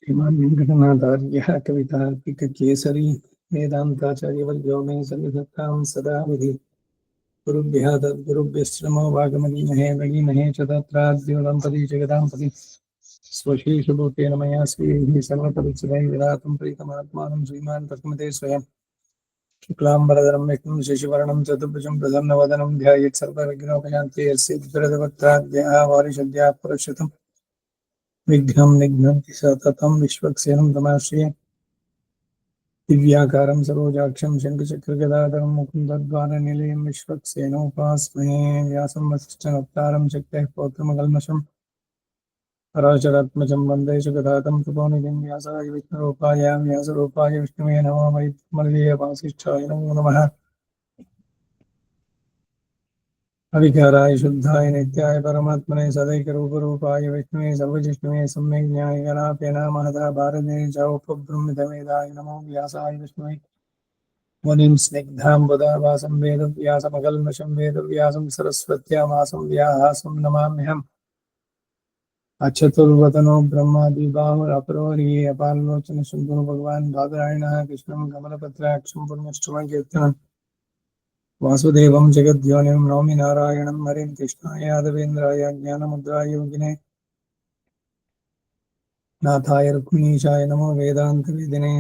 श्रीमान् वेङ्कटनाथार्यः कवितार्किककेसरी वेदान्ताचार्यवर्यो मे सन्निधत्तां सदा विधि गुरुभ्यः तद्गुरुभ्यश्च नमो वागमदीमहे महीमहे च तत्राद्योदम्पदी जगदाम्पदी स्वशीशभूतेन मया स्वीः सर्वपरिचितैः विधातुं प्रीतमात्मानं श्रीमान् तस्मते स्वयं शुक्लाम्बरधरं विष्णुं शशिवर्णं चतुर्भुजं प्रसन्नवदनं ध्यायेत् सर्वविघ्नोपशान्ति यस्य विघ्नदवक्त्राद्याः वारिषद्याः पुरुषतम् विघ्नं निघ्नन्ति सततं विश्वक्सेनं तमाश्रये दिव्याकारं सरोजाक्षं शङ्खचक्रगदाधरं मुकुन्दद्वारनिलयं विश्वक्सेनोपास्महे व्यासं वसिष्ठनप्तारं शक्तेः पौत्रमकल्मषं पराशरात्मजं वन्दे जगदातं तपोनिधिं व्यासाय व्यासरूपाय विष्णुवे नमो वै वासिष्ठाय नमो नमः अविकाराय शुद्धाय नित्याय परमात्मने सदैकरूपरूपाय विष्णुवे सर्वजिष्णुवे सम्यक् ज्ञायगणापेन महता भारते च उपब्रह्मितवेदाय नमो व्यासाय विष्णुवे मुनिं स्निग्धाम्बुदावासं वेदव्यासमकल्मषं वेदव्यासं सरस्वत्यामासं व्याहासं नमाम्यहम् अचतुर्वदनो ब्रह्मादिबाहुरपरोहरिये अपारलोचन शम्भुः भगवान् बादरायणः कृष्णं कमलपत्राक्षं पुण्यश्रवणकीर्तनं वासुदेवं जगद्योनिं नौमि नारायणं हरिं कृष्णाय यादवेन्द्राय ज्ञानमुद्राय योगिने नाथाय रुक्मिणीशाय नमो वेदान्तवेदिने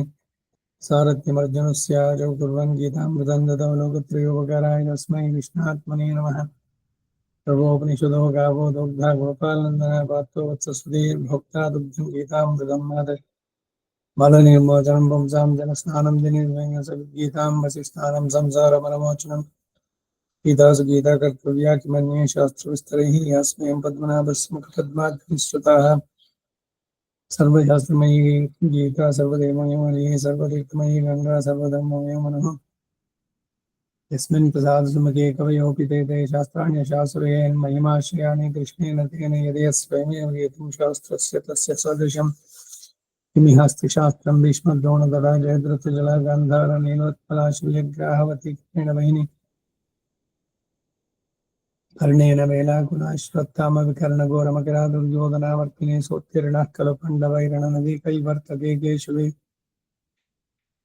सारथ्यमर्जुनस्य जौ कुर्वन् गीतामृतं ददौ लोकत्रयोपकाराय तस्मै कृष्णात्मने नमः प्रभोपनिषदो गावो दुग्धा गोपालनन्दना पात्रो वत्ससुधीर्भोक्ता दुग्धं गीतामृतं मादय मलनिर्मोचनं पुंसां जनस्नानं दिनिर्वेङ्गसद्गीतां वसिस्नानं संसारमनमोचनं गीतासु गीता कर्तव्या किमन्ये शास्त्रविस्तरैः यास्मयं पद्मनाभस्य मुखपद्माद्विश्रुताः सर्वशास्त्रमयी गीता सर्वदेवमयी सर्वतीर्थमयी गंगा सर्वधर्ममयो मनः यस्मिन् प्रसादसुमके कवयोऽपि ते शास्त्राण्यशास्त्रयेन् महिमाश्रयाणि कृष्णेन तेन यदि स्वयमेव गीतं शास्त्रस्य तस्य सदृशं किमिहास्ति शास्त्रं भीष्मद्रोणतदा जयद्रथजला गान्धार नीलोत्पला शल्यग्राहवती कृष्णेन वहिनी कर्णेन वेलाकुलाश्वत्थामविकर्णघोरमकरा दुर्योधनावर्तिने सोत्तीर्णः खलु पाण्डवैरणनदी कैवर्तके केशवे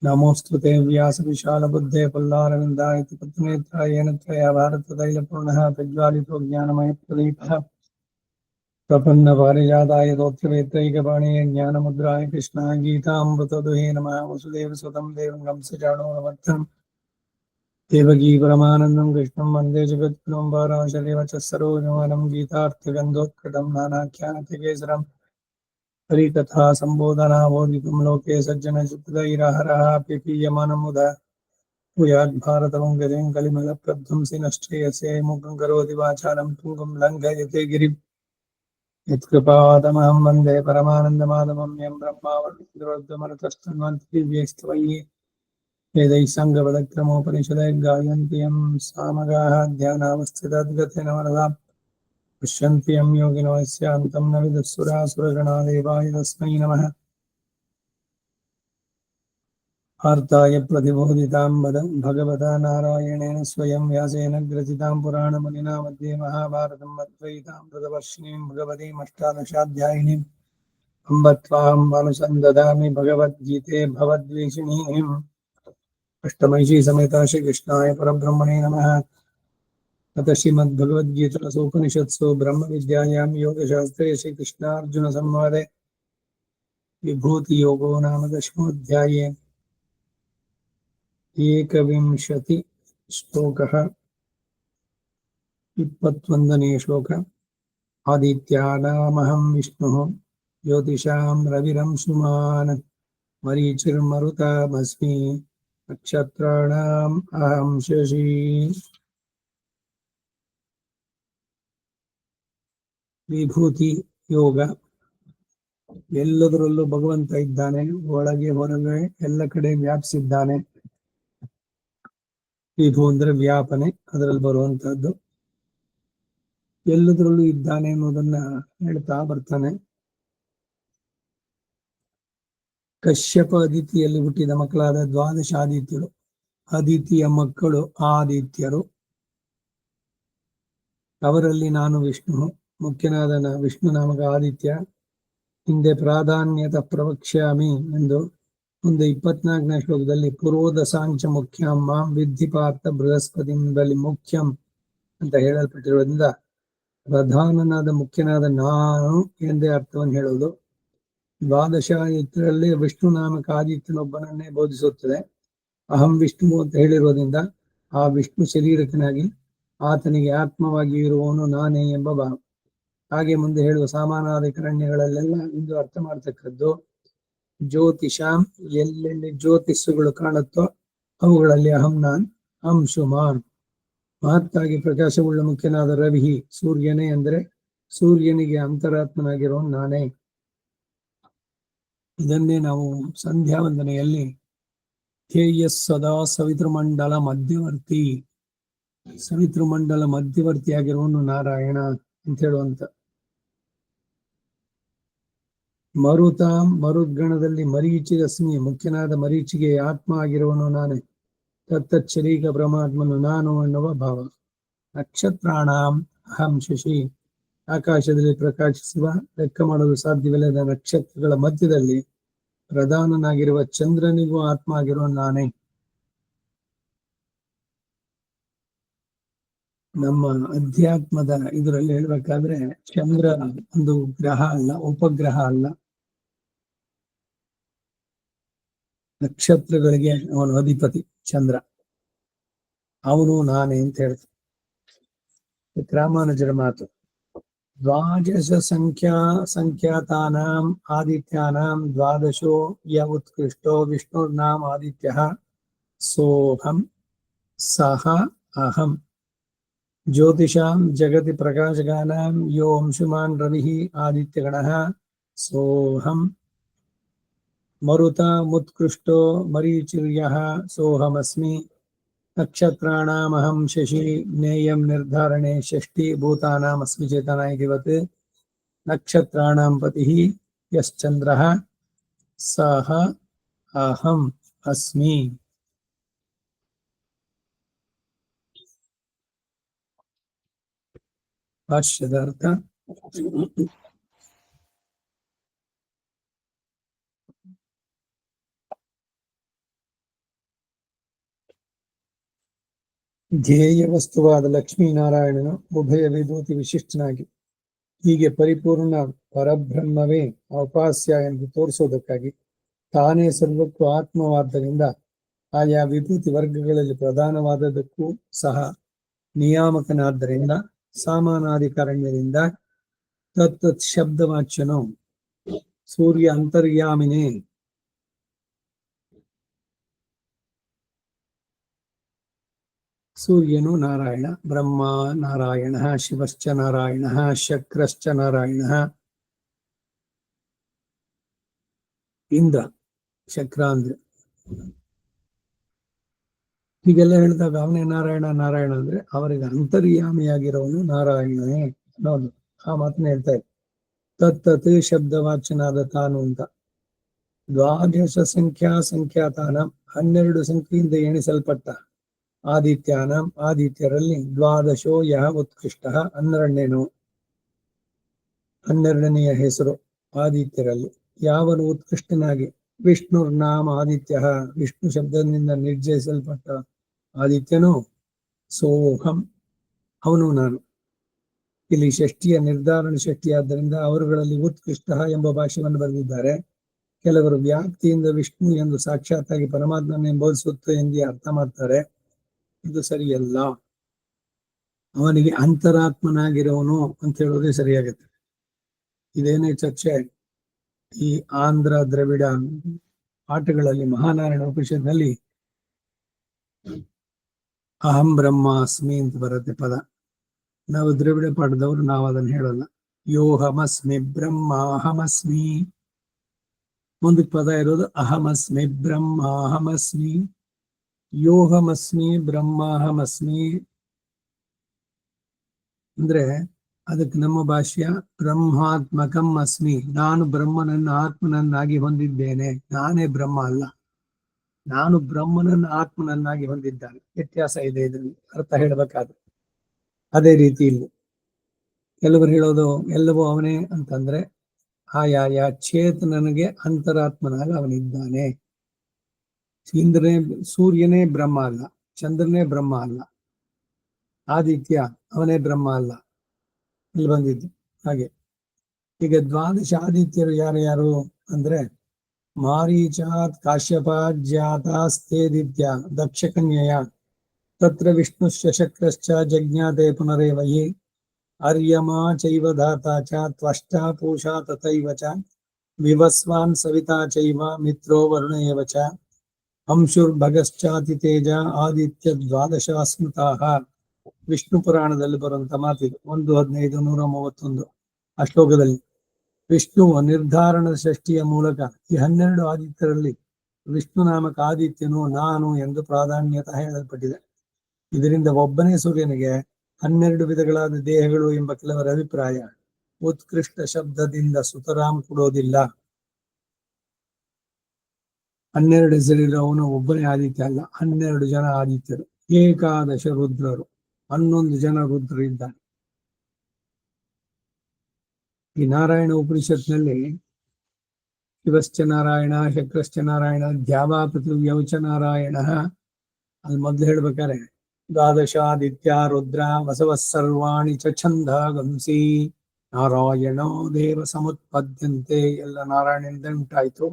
नमोऽस्तु ते व्यासविशालबुद्धे पुल्लारविन्दायति पद्मनेत्राय येन त्वया भारततैलपूर्णः प्रज्वालितो ज्ञानमयप्रदीपः प्रपन्नपारिजाताय तोत्रवेत्रैकपाणिये ज्ञानमुद्राय कृष्णाय गीतामृतदुहे नमः वसुदेवसुतं देवं कंसचाणूरमर्दनं देवकी परमानन्दं कृष्णं वन्दे जगद्गुरुं वाराशर्यवचः सरोजमानं गीतार्थगन्धोत्कटं नानाख्यानतिकेसरम् हरिकथा सम्बोधनावोदितं लोके सज्जनचित्तैरहरः पिपीयमानमुदा भूयाद्भारतं गतिं कलिमलप्रध्वंसि नश्चेयसे मुखं करोति वाचालं तुङ्गं लङ्घयते गिरिं यत्कृपादमहं वन्दे परमानन्दमाधवं यं ब्रह्मावरुद्रमरुतस्तन्वन्तिभिस्तवैः वेदैः सङ्गपदक्रमोपनिषदैर्गायन्ति यं सामगाः ध्यानावस्थितद्गतेन मनसा पश्यन्ति यं योगिनो यस्यान्तं न विदुःसुरासुरगणा देवाय तस्मै नमः वार्ताय प्रतिबोधितां भगवता नारायणेन स्वयं व्यासेन ग्रथितां पुराणमुनिना मध्ये महाभारतं मद्वैतामृतवर्षिणीं भगवतीमष्टादशाध्यायिनीम् अम्ब त्वाम् अनुसन्ददामि भगवद्गीते भवद्वेषिणीम् अष्टमैषी समेता श्रीकृष्णाय परब्रह्मणे नमः। अथ श्रीमद्भगवद्गीतासूपनिषत्सु ब्रह्मविद्यायां योगशास्त्रे श्रीकृष्णार्जुनसंवादे विभूतियोगो नाम दशमोऽध्याये एकविंशति श्लोकः 21 श्लोक आदित्यानामहं विष्णुः ज्योतिषां रविरंशुमान् मरीचिर्मरुतामस्मि नक्षत्राणाम् अहं शशि ವಿಭೂತಿ ಯೋಗ ಎಲ್ಲದರಲ್ಲೂ ಭಗವಂತ ಇದ್ದಾನೆ, ಒಳಗೆ ಹೊರಗೆ ಎಲ್ಲ ಕಡೆ ವ್ಯಾಪಿಸಿದ್ದಾನೆ. ವಿಭು ಅಂದ್ರೆ ವ್ಯಾಪನೆ, ಅದರಲ್ಲಿ ಬರುವಂತಹದ್ದು. ಎಲ್ಲದರಲ್ಲೂ ಇದ್ದಾನೆ ಅನ್ನೋದನ್ನ ಹೇಳ್ತಾ ಬರ್ತಾನೆ. ಕಶ್ಯಪ ಅದಿತಿಯಲ್ಲಿ ಹುಟ್ಟಿದ ಮಕ್ಕಳಾದ ದ್ವಾದಶ ಆದಿತ್ಯರು, ಅದಿತಿಯ ಮಕ್ಕಳು ಆದಿತ್ಯರು. ಅವರಲ್ಲಿ ನಾನು ವಿಷ್ಣು, ಮುಖ್ಯನಾದ ವಿಷ್ಣು ನಾಮಕ ಆದಿತ್ಯ. ಹಿಂದೆ ಪ್ರಾಧಾನ್ಯತ ಪ್ರವಕ್ಷ್ಯಾಮಿ ಎಂದು ಮುಂದೆ 24ನೇ ಶ್ಲೋಕದಲ್ಲಿ ಪೂರ್ವೋದಸಾಂಚ ಮುಖ್ಯಂ ಮಾಂ ವಿದ್ಧಿ ಪಾರ್ಥ ಬೃಹಸ್ಪತಿಂದಲ್ಲಿ ಮುಖ್ಯಂ ಅಂತ ಹೇಳಲ್ಪಟ್ಟಿರೋದ್ರಿಂದ ಪ್ರಧಾನನಾದ ಮುಖ್ಯನಾದ ನಾನು ಎಂದೇ ಅರ್ಥವನ್ನು ಹೇಳುವುದು. ದ್ವಾದಶ ಇದರಲ್ಲಿ ವಿಷ್ಣು ನಾಮಕ ಆದಿತ್ಯನೊಬ್ಬನನ್ನೇ ಬೋಧಿಸುತ್ತದೆ. ಅಹಂ ವಿಷ್ಣು ಅಂತ ಹೇಳಿರೋದ್ರಿಂದ ಆ ವಿಷ್ಣು ಶರೀರಕನಾಗಿ ಆತನಿಗೆ ಆತ್ಮವಾಗಿ ಇರುವವನು ನಾನೇ ಎಂಬ ಭಾವ. ಹಾಗೆ ಮುಂದೆ ಹೇಳುವ ಸಾಮಾನಾಧಿಕರಣ್ಯಗಳಲ್ಲೆಲ್ಲ ಇಂದು ಅರ್ಥ ಮಾಡ್ತಕ್ಕದ್ದು ಜ್ಯೋತಿಷಾಂ, ಎಲ್ಲೆಲ್ಲಿ ಜ್ಯೋತಿಷ್ಸುಗಳು ಕಾಣುತ್ತೋ ಅವುಗಳಲ್ಲಿ ಅಹಂ ನಾನ್ ಅಂಶುಮಾನ್. ಮಹತ್ತಾಗಿ ಪ್ರಕಾಶವುಳ್ಳ ಮುಖ್ಯನಾದ ರವಿ ಸೂರ್ಯನೇ ಅಂದರೆ ಸೂರ್ಯನಿಗೆ ಅಂತರಾತ್ಮನಾಗಿರೋ ನಾನೇ. ಇದನ್ನೇ ನಾವು ಸಂಧ್ಯಾ ವಂದನೆಯಲ್ಲಿ ಧ್ಯೇಯ ಸದಾ ಸವಿತೃಮಂಡಲ ಮಧ್ಯವರ್ತಿ, ಸವಿತೃಮಂಡಲ ಮಧ್ಯವರ್ತಿಯಾಗಿರುವನು ನಾರಾಯಣ ಅಂತ ಹೇಳುವಂತ. ಮರುತಾಂ, ಮರುದ್ಗಣದಲ್ಲಿ ಮರೀಚಿ ರಶ್ಮಿ, ಮುಖ್ಯನಾದ ಮರೀಚಿಗೆ ಆತ್ಮ ಆಗಿರುವನು ನಾನೇ. ತತ್ತಚ್ಚರೀಕ ಪರಮಾತ್ಮನು ನಾನು ಎನ್ನುವ ಭಾವ. ನಕ್ಷತ್ರಾಣಾಂ ಅಹಂ ಶಶಿ, ಆಕಾಶದಲ್ಲಿ ಪ್ರಕಾಶಿಸುವ ಲೆಕ್ಕ ಮಾಡಲು ಸಾಧ್ಯವಿಲ್ಲದ ನಕ್ಷತ್ರಗಳ ಮಧ್ಯದಲ್ಲಿ ಪ್ರಧಾನನಾಗಿರುವ ಚಂದ್ರನಿಗೂ ಆತ್ಮ ಆಗಿರುವ ನಾನೇ. ನಮ್ಮ ಅಧ್ಯಾತ್ಮದ ಇದರಲ್ಲಿ ಹೇಳ್ಬೇಕಾದ್ರೆ ಚಂದ್ರ ಒಂದು ಗ್ರಹ ಅಲ್ಲ, ಉಪಗ್ರಹ ಅಲ್ಲ, ನಕ್ಷತ್ರಗಳಿಗೆ ಅವನು ಅಧಿಪತಿ ಚಂದ್ರ. ಅವನು ನಾನೇ ಅಂತ ಹೇಳ್ತಾರೆ ರಾಮಾನುಜರ ಮಾತು. ದ್ವಾದಶ ಸಂಖ್ಯಾತಾನಾಂ ಆದಿತ್ಯಾನಾಂ ದ್ವಾದಶೋ ಯ ಉತ್ಕೃಷ್ಟೋ ವಿಷ್ಣುರ್ನಾಮ ಆದಿತ್ಯಃ ಸೋಹಂ ಸಹ ಅಹಂ. ಜ್ಯೋತಿಷಾಂ ಜಗತಿ ಪ್ರಕಾಶಕಾನಾಂ ಯೋ ಅಂಶುಮಾನ್ ರವಿಃ ಆದಿತ್ಯಗಣಃ ಸೋಹಂ. ಮರುತಾಮುತ್ಕೃಷ್ಟೋ ಮರೀಚಿರ್ಯಃ ಸೋಹಮಸ್ಮಿ. ನಕ್ಷತ್ರಾಣಾಮಹಂ ಶಶಿ ಜ್ಞೇಯಂ ನಿರ್ಧಾರಣೆ ಷಷ್ಠಿ ಭೂತಾನಾಮಸ್ಮಿ ಚೇತನ ಇತಿವತ್. ನಕ್ಷತ್ರಾಣಾಂ ಪತಿಃ ಯಶ್ಚಂದ್ರಃ ಸಹ ಅಹಂ ಅಸ್ಮಿ. ಭಾಷ್ಯದಾರ್ಥ. ಧ್ಯೇಯ ವಸ್ತುವಾದ ಲಕ್ಷ್ಮೀನಾರಾಯಣನು ಉಭಯ ವಿಭೂತಿ ವಿಶಿಷ್ಟನಾಗಿ ಹೀಗೆ ಪರಿಪೂರ್ಣ ಪರಬ್ರಹ್ಮವೇ ಉಪಾಸ್ಯ ಎಂದು ತೋರಿಸುವುದಕ್ಕಾಗಿ ತಾನೇ ಸರ್ವಕ್ಕೂ ಆತ್ಮವಾದ್ದರಿಂದ ಆಯಾ ವಿಭೂತಿ ವರ್ಗಗಳಲ್ಲಿ ಪ್ರಧಾನವಾದದಕ್ಕೂ ಸಹ ನಿಯಾಮಕನಾದ್ದರಿಂದ ಸಾಮಾನಾಧಿಕಾರಣ್ಯದಿಂದ ತತ್ತತ್ ಶಬ್ದವಾಚ್ಯನು ಸೂರ್ಯ ಅಂತರ್ಯಾಮಿನೇ. ಸೂರ್ಯನು ನಾರಾಯಣ, ಬ್ರಹ್ಮ ನಾರಾಯಣ, ಶಿವಶ್ಚ ನಾರಾಯಣ, ಶಕ್ರಶ್ಚ ನಾರಾಯಣ, ಇಂದ್ರ ಶಕ್ರ ಅಂದ್ರೆ. ಹೀಗೆಲ್ಲ ಹೇಳಿದಾಗ ಅವನೇ ನಾರಾಯಣ ನಾರಾಯಣ ಅಂದ್ರೆ ಅವರಿಗೆ ಅಂತರ್ಯಾಮಿಯಾಗಿರೋನು ನಾರಾಯಣನೇ ಅನ್ನೋದು ಆ ಮಾತನ್ನ ಹೇಳ್ತಾ ಇದ್ದ. ತತ್ತತ್ ಶಬ್ದವಾಚನಾದ ತಾನು ಅಂತ. ದ್ವಾದಶ ಸಂಖ್ಯಾತಾನ 12 ಸಂಖ್ಯೆಯಿಂದ ಎಣಿಸಲ್ಪಟ್ಟ ಆದಿತ್ಯಾನ ಆದಿತ್ಯರಲ್ಲಿ ದ್ವಾದಶೋ ಯಹ ಉತ್ಕೃಷ್ಟ 12ನೆಯ ಹೆಸರು ಆದಿತ್ಯರಲ್ಲಿ ಯಾವನು ಉತ್ಕೃಷ್ಟನಾಗಿ ವಿಷ್ಣುರ್ನಾಮ ಆದಿತ್ಯ ವಿಷ್ಣು ಶಬ್ದದಿಂದ ನಿರ್ಜಯಿಸಲ್ಪಟ್ಟ ಆದಿತ್ಯನು ಸೋಹಂ ಅವನು ನಾನು. ಇಲ್ಲಿ ಷಷ್ಠಿಯ ನಿರ್ಧಾರಣ ಷಷ್ಠಿ ಆದ್ದರಿಂದ ಅವರುಗಳಲ್ಲಿ ಉತ್ಕೃಷ್ಟ ಎಂಬ ಭಾಷೆಯನ್ನು ಬರೆದಿದ್ದಾರೆ. ಕೆಲವರು ವ್ಯಾಪ್ತಿಯಿಂದ ವಿಷ್ಣು ಎಂದು ಸಾಕ್ಷಾತ್ತಾಗಿ ಪರಮಾತ್ಮನೇ ಬೋಧಿಸುತ್ತೆ ಎಂದು ಅರ್ಥ ಮಾಡ್ತಾರೆ. ಇದು ಸರಿಯಲ್ಲ. ಅವನಿಗೆ ಅಂತರಾತ್ಮನಾಗಿರೋನು ಅಂತ ಹೇಳೋದೇ ಸರಿಯಾಗುತ್ತೆ. ಇದೇನೇ ಚರ್ಚೆ ಈ ಆಂಧ್ರ ದ್ರವಿಡ ಪಾಠಗಳಲ್ಲಿ ಮಹಾನಾರಾಯಣ ಉಪನಿಷತ್ನಲ್ಲಿ ಅಹಂ ಬ್ರಹ್ಮಾಸ್ಮಿ ಅಂತ ಬರುತ್ತೆ ಪದ. ನಾವು ದ್ರವಿಡ ಪಾಠದವರು ನಾವು ಅದನ್ನು ಹೇಳೋಲ್ಲ. ಯೋಹಮಸ್ಮಿ ಬ್ರಹ್ಮ ಅಹಮಸ್ಮಿ. ಮುಂದಕ್ಕೆ ಪದ ಇರೋದು ಅಹಮಸ್ಮಿ ಬ್ರಹ್ಮ ಅಹಮಸ್ಮಿ. ಯೋಹಮಸ್ಮಿ ಬ್ರಹ್ಮಾಹಮಸ್ಮಿ ಅಂದ್ರೆ ಅದಕ್ಕೆ ನಮ್ಮ ಭಾಷ್ಯ ಬ್ರಹ್ಮಾತ್ಮಕಂ ಅಸ್ಮಿ. ನಾನು ಬ್ರಹ್ಮನನ್ನು ಆತ್ಮನನ್ನಾಗಿ ಹೊಂದಿದ್ದೇನೆ. ನಾನೇ ಬ್ರಹ್ಮ ಅಲ್ಲ, ನಾನು ಬ್ರಹ್ಮನನ್ನು ಆತ್ಮನನ್ನಾಗಿ ಹೊಂದಿದ್ದಾನೆ. ವ್ಯತ್ಯಾಸ ಇದೆ ಇದರಲ್ಲಿ ಅರ್ಥ ಹೇಳಬೇಕಾದ್ರೆ. ಅದೇ ರೀತಿ ಇಲ್ಲಿ ಕೆಲವರು ಹೇಳೋದು ಎಲ್ಲವೂ ಅವನೇ ಅಂತಂದ್ರೆ ಆಯಾಯ ಚೇತನನಿಗೆ ಅಂತರಾತ್ಮನಾಗಿ ಅವನಿದ್ದಾನೆ. ಇಂದ್ರನೇ, ಸೂರ್ಯನೇ ಬ್ರಹ್ಮ ಅಲ್ಲ, ಚಂದ್ರನೇ ಬ್ರಹ್ಮ ಅಲ್ಲ, ಆದಿತ್ಯ ಅವನೇ ಬ್ರಹ್ಮ ಅಲ್ಲ, ಇಲ್ಲಿ ಬಂದಿದ್ದು ಹಾಗೆ. ಈಗ ದ್ವಾದಶ ಆದಿತ್ಯರು ಯಾರು ಅಂದ್ರೆ ಮಾರೀಚಾತ್ ಕಾಶ್ಯಪಾತ್ ಜಾತಾಸ್ತೇದಿತ್ಯ ದಕ್ಷ ಕನ್ಯೆಯ ತತ್ರ ವಿಷ್ಣುಶ್ಚ ಶಕ್ರಶ್ಚ ಜಜ್ಞಾತೆ ಪುನರೇವ ಯೇ ಅರ್ಯಮಾ ಚೈವ ಧಾತಾ ಚ ತ್ವಷ್ಟಾ ಪೂಷಾ ತಥೈವ ಚ ವಿವಸ್ವಾನ್ ಸವಿತಾ ಚೈವ ಮಿತ್ರೋ ವರುಣ ಏವ ಚ ಅಂಶುರ್ಭಗಶ್ಚಾತಿ ತೇಜ ಆದಿತ್ಯ ದ್ವಾದಶ ಸ್ಮೃತಾಃ. ವಿಷ್ಣು ಪುರಾಣದಲ್ಲಿ ಬರುವಂತ ಮಾತಿದು 1:15 ಆ ಶ್ಲೋಕದಲ್ಲಿ ವಿಷ್ಣುವು ನಿರ್ಧಾರಣದ ಷಷ್ಠಿಯ ಮೂಲಕ ಈ 12 ಆದಿತ್ಯರಲ್ಲಿ ವಿಷ್ಣು ನಾಮಕ ಆದಿತ್ಯನು ನಾನು ಎಂದು ಪ್ರಾಧಾನ್ಯತಃ ಹೇಳಲ್ಪಟ್ಟಿದೆ. ಇದರಿಂದ ಒಬ್ಬನೇ ಸೂರ್ಯನಿಗೆ 12 ವಿಧಗಳಾದ ದೇಹಗಳು ಎಂಬ ಕೆಲವರ ಅಭಿಪ್ರಾಯ ಉತ್ಕೃಷ್ಟ ಶಬ್ದದಿಂದ ಸುತರಾಂ ಕೊಡೋದಿಲ್ಲ. 12 ಹೆಸರಿರುವವನು ಒಬ್ಬನೇ ಆದಿತ್ಯ ಅಲ್ಲ, 12 ಜನ ಆದಿತ್ಯರು, ಏಕಾದಶ ರುದ್ರರು, 11 ಜನ ರುದ್ರರು ಇದ್ದಾರೆ. ಈ ನಾರಾಯಣ ಉಪನಿಷತ್ನಲ್ಲಿ ಶಿವಶ್ಚ ನಾರಾಯಣ, ಶಕ್ರಶ್ಚ ನಾರಾಯಣ, ದ್ಯಾವಾ ಪೃಥಿವ್ಯೌಚ ನಾರಾಯಣ, ಅಲ್ಲಿ ಮೊದಲು ಹೇಳ್ಬೇಕಾರೆ ದ್ವಾದಶಾದಿತ್ಯ ರುದ್ರ ವಸವ ಸರ್ವಾಣಿ ಚ ಛಂದಗಂಸಿ ನಾರಾಯಣೋ ದೇವ ಸಮುತ್ಪದ್ಯಂತೆ. ಎಲ್ಲ ನಾರಾಯಣನಿಂದ ಉಂಟಾಯ್ತು,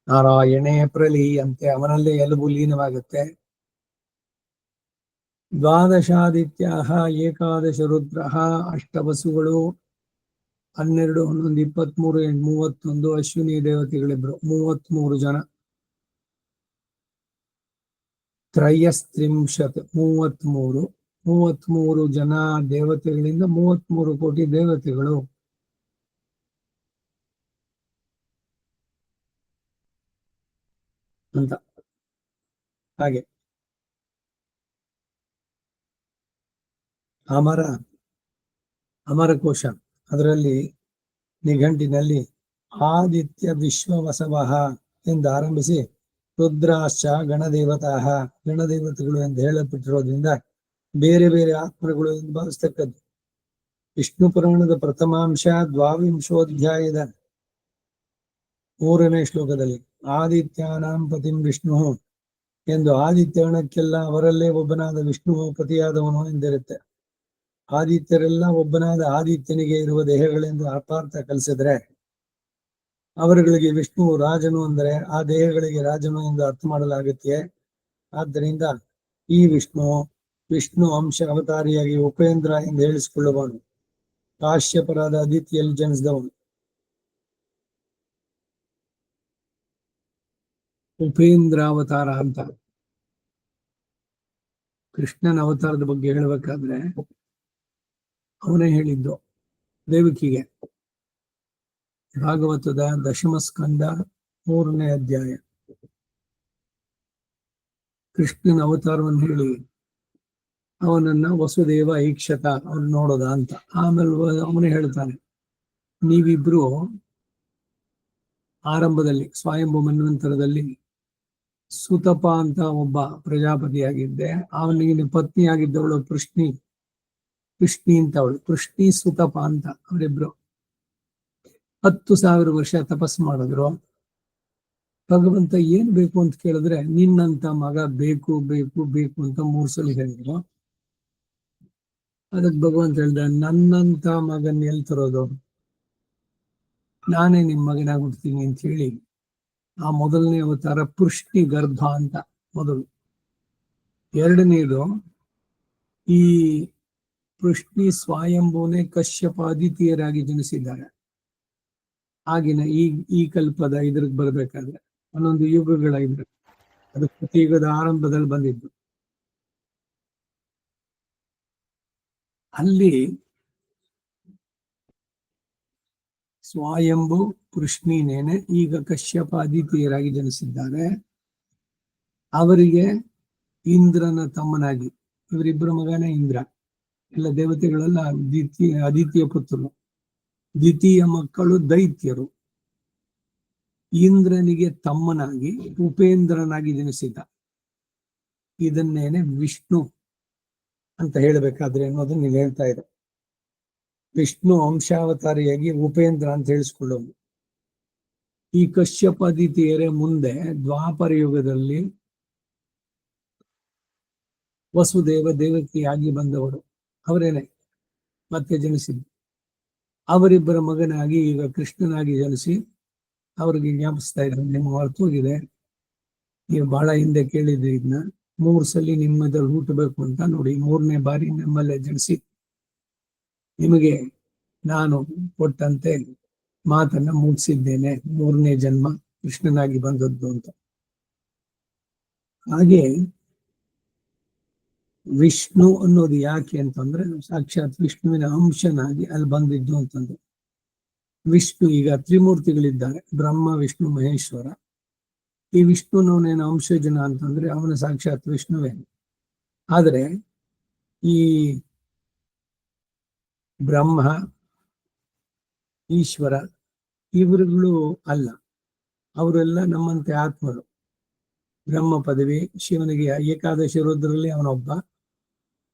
ನಾರಾಯಣೇ ಪ್ರಲೀಯಂತೆ, ಅವನಲ್ಲೇ ಎಲುಬು ಲೀನವಾಗುತ್ತೆ. ದ್ವಾದಶಾದಿತ್ಯ ಏಕಾದಶ ರುದ್ರ ಅಷ್ಟವಸುಗಳು 12, 11, 23, 31 ಅಶ್ವಿನಿ ದೇವತೆಗಳಿಬ್ರು 33 ಜನ. ತ್ರಯಸ್ತ್ರಿಂಶತ್ 33 ಜನ ದೇವತೆಗಳಿಂದ 33 ಕೋಟಿ ದೇವತೆಗಳು. ಅಂತ ಹಾಗೆ ಅಮರಕೋಶ ಅದರಲ್ಲಿ ನಿಘಂಟಿನಲ್ಲಿ ಆದಿತ್ಯ ವಿಶ್ವವಸವ ಎಂದು ಆರಂಭಿಸಿ ರುದ್ರಾಶ್ಚ ಗಣದೇವತಾ, ಗಣದೇವತೆಗಳು ಎಂದು ಹೇಳಲ್ಪಟ್ಟಿರೋದ್ರಿಂದ ಬೇರೆ ಬೇರೆ ಆತ್ಮಗಳು ಎಂದು ಭಾವಿಸ್ತಕ್ಕದ್ದು. ವಿಷ್ಣು ಪುರಾಣದ ಪ್ರಥಮಾಂಶ 22ಧ್ಯಾಯದ 3ನೇ ಶ್ಲೋಕದಲ್ಲಿ ಆದಿತ್ಯಾನಾಂ ಪತಿಂ ವಿಷ್ಣು ಎಂದು ಆದಿತ್ಯಗಣಕ್ಕೆಲ್ಲ ಅವರಲ್ಲೇ ಒಬ್ಬನಾದ ವಿಷ್ಣುವು ಪತಿಯಾದವನು ಎಂದಿರುತ್ತೆ. ಆದಿತ್ಯರೆಲ್ಲ ಒಬ್ಬನಾದ ಆದಿತ್ಯನಿಗೆ ಇರುವ ದೇಹಗಳೆಂದು ಅಪಾರ್ಥ ಕಲಿಸಿದ್ರೆ ಅವರುಗಳಿಗೆ ವಿಷ್ಣು ರಾಜನು ಅಂದರೆ ಆ ದೇಹಗಳಿಗೆ ರಾಜನು ಎಂದು ಅರ್ಥ ಮಾಡಲಾಗುತ್ತೆ. ಆದ್ದರಿಂದ ಈ ವಿಷ್ಣು ಅಂಶ ಅವತಾರಿಯಾಗಿ ಉಪೇಂದ್ರ ಎಂದು ಹೇಳಿಸಿಕೊಳ್ಳುವನು. ಕಾಶ್ಯಪರಾದ ಅದಿತಿಯಲ್ಲಿ ಜನಿಸಿದವನು. ಉಪೇಂದ್ರ ಅವತಾರ ಅಂತ ಕೃಷ್ಣನ ಅವತಾರದ ಬಗ್ಗೆ ಹೇಳಬೇಕಾದ್ರೆ ಅವನೇ ಹೇಳಿದ್ದು ದೇವಕಿಗೆ. ಭಾಗವತದ 10ಮ ಸ್ಕಂದ 3ನೇ ಅಧ್ಯಾಯ ಕೃಷ್ಣನ ಅವತಾರವನ್ನು ಹೇಳಿ ಅವನನ್ನ ವಸುದೇವ ಈಕ್ಷತ ಅವ್ನು ನೋಡೋದ ಅಂತ. ಆಮೇಲೆ ಅವನೇ ಹೇಳ್ತಾನೆ, ನೀವಿಬ್ರು ಆರಂಭದಲ್ಲಿ ಸ್ವಯಂಭೂ ಮನ್ವಂತರದಲ್ಲಿ ಸುತಪ ಅಂತ ಒಬ್ಬ ಪ್ರಜಾಪತಿಯಾಗಿದ್ದೆ, ಅವನಿಗೆ ಪತ್ನಿಯಾಗಿದ್ದವಳು ಕೃಷ್ಣಿ ಅಂತ ಅವಳು, ಕೃಷ್ಣಿ ಸುತಪ ಅಂತ ಅವರಿಬ್ರು 10,000 ವರ್ಷ ತಪಸ್ಸು ಮಾಡಿದ್ರು. ಭಗವಂತ ಏನ್ ಬೇಕು ಅಂತ ಕೇಳಿದ್ರೆ ನಿನ್ನಂತ ಮಗ ಬೇಕು ಬೇಕು ಬೇಕು ಅಂತ 3 ಸಲ ಹೇಳಿದ್ರು. ಅದಕ್ಕೆ ಭಗವಂತ ಹೇಳ್ದ, ನನ್ನಂತ ಮಗನ್ ಎಲ್ ತರೋದು, ನಾನೇ ನಿಮ್ ಮಗನಾಗ್ಬಿಡ್ತೀನಿ ಅಂತ ಹೇಳಿ ಆ ಮೊದಲನೇ ಅವತಾರ ಪೃಷ್ಟಿ ಗರ್ಭ ಅಂತ ಮೊದಲು. ಎರಡನೇದು ಈ ಪೃಷ್ಟಿ ಸ್ವಯಂಭೂನೇ ಕಶ್ಯಪ ಅದಿತಿಯರಾಗಿ ಜನಿಸಿದ್ದಾರೆ. ಆಗಿನ ಈ ಕಲ್ಪದ ಇದ್ರಿಗೆ ಬರ್ಬೇಕಾದ್ರೆ ಒಂದೊಂದು ಯುಗಗಳಿದ್ರೆ ಅದು ಪ್ರತಿಯುಗದ ಆರಂಭದಲ್ಲಿ ಬಂದಿದ್ದು. ಅಲ್ಲಿ ಸ್ವಯಂಭು ಕೃಷ್ಣಿನೇನೆ ಈಗ ಕಶ್ಯಪ ಅದಿತಿಯರಾಗಿ ಜನಿಸಿದ್ದಾರೆ. ಅವರಿಗೆ ಇಂದ್ರನ ತಮ್ಮನಾಗಿ, ಇವರಿಬ್ಬರ ಮಗನೇ ಇಂದ್ರ, ಎಲ್ಲ ದೇವತೆಗಳೆಲ್ಲ ಅದಿತಿಯ ಪುತ್ರರು. ದ್ವಿತೀಯ ಮಕ್ಕಳು ದೈತ್ಯರು. ಇಂದ್ರನಿಗೆ ತಮ್ಮನಾಗಿ ಉಪೇಂದ್ರನಾಗಿ ಜನಿಸಿದ. ಇದನ್ನೇನೆ ವಿಷ್ಣು ಅಂತ ಹೇಳಬೇಕಾದ್ರೆ ಅನ್ನೋದನ್ನ ನೀವು ಹೇಳ್ತಾ ಇದೆ. ವಿಷ್ಣು ಅಂಶಾವತಾರಿಯಾಗಿ ಉಪೇಂದ್ರ ಅಂತ ಹೇಳಿಸ್ಕೊಳ್ಳೋದು. ಈ ಕಶ್ಯಪಾದಿತಿಯರೇ ಮುಂದೆ ದ್ವಾಪರ ಯುಗದಲ್ಲಿ ವಸುದೇವ ದೇವಕಿಯಾಗಿ ಬಂದವರು ಅವರೇನೆ ಮತ್ತೆ ಜನಿಸಿದ್ದು. ಅವರಿಬ್ಬರ ಮಗನಾಗಿ ಈಗ ಕೃಷ್ಣನಾಗಿ ಜನಿಸಿ ಅವ್ರಿಗೆ ಜ್ಞಾಪಿಸ್ತಾ ಇದ್ದಾರೆ, ನಿಮ್ಗೆ ಹೊರತೋಗಿದೆ, ನೀವು ಬಹಳ ಹಿಂದೆ ಕೇಳಿದ್ರಿ ಇದನ್ನ, 3 ಸಲ ನಿಮ್ಮದಲ್ಲಿ ಹುಟ್ಟಬೇಕು ಅಂತ, ನೋಡಿ 3ನೇ ಬಾರಿ ನಮ್ಮಲ್ಲೇ ಜನಿಸಿ ನಿಮಗೆ ನಾನು ಕೊಟ್ಟಂತೆ ಮಾತನ್ನ ಮುಗಿಸಿದ್ದೇನೆ, 3ನೇ ಜನ್ಮ ಕೃಷ್ಣನಾಗಿ ಬಂದದ್ದು ಅಂತ. ಹಾಗೆ ವಿಷ್ಣು ಅನ್ನೋದು ಯಾಕೆ ಅಂತಂದ್ರೆ ಸಾಕ್ಷಾತ್ ವಿಷ್ಣುವಿನ ಅಂಶನಾಗಿ ಅಲ್ಲಿ ಬಂದಿದ್ದು ಅಂತಂದ್ರೆ, ವಿಷ್ಣು ಈಗ ತ್ರಿಮೂರ್ತಿಗಳಿದ್ದಾರೆ, ಬ್ರಹ್ಮ ವಿಷ್ಣು ಮಹೇಶ್ವರ. ಈ ವಿಷ್ಣುನವನೇನು ಅಂಶಜನ ಅಂತಂದ್ರೆ ಅವನ ಸಾಕ್ಷಾತ್ ವಿಷ್ಣುವೇ. ಆದರೆ ಈ ಬ್ರಹ್ಮ ಈಶ್ವರ ಇವರುಗಳು ಅಲ್ಲ, ಅವರೆಲ್ಲ ನಮ್ಮಂತೆ ಆತ್ಮರು. ಬ್ರಹ್ಮ ಪದವಿ ಶಿವನಿಗೆ ಏಕಾದಶಿ ರುದ್ರಲ್ಲಿ ಅವನೊಬ್ಬ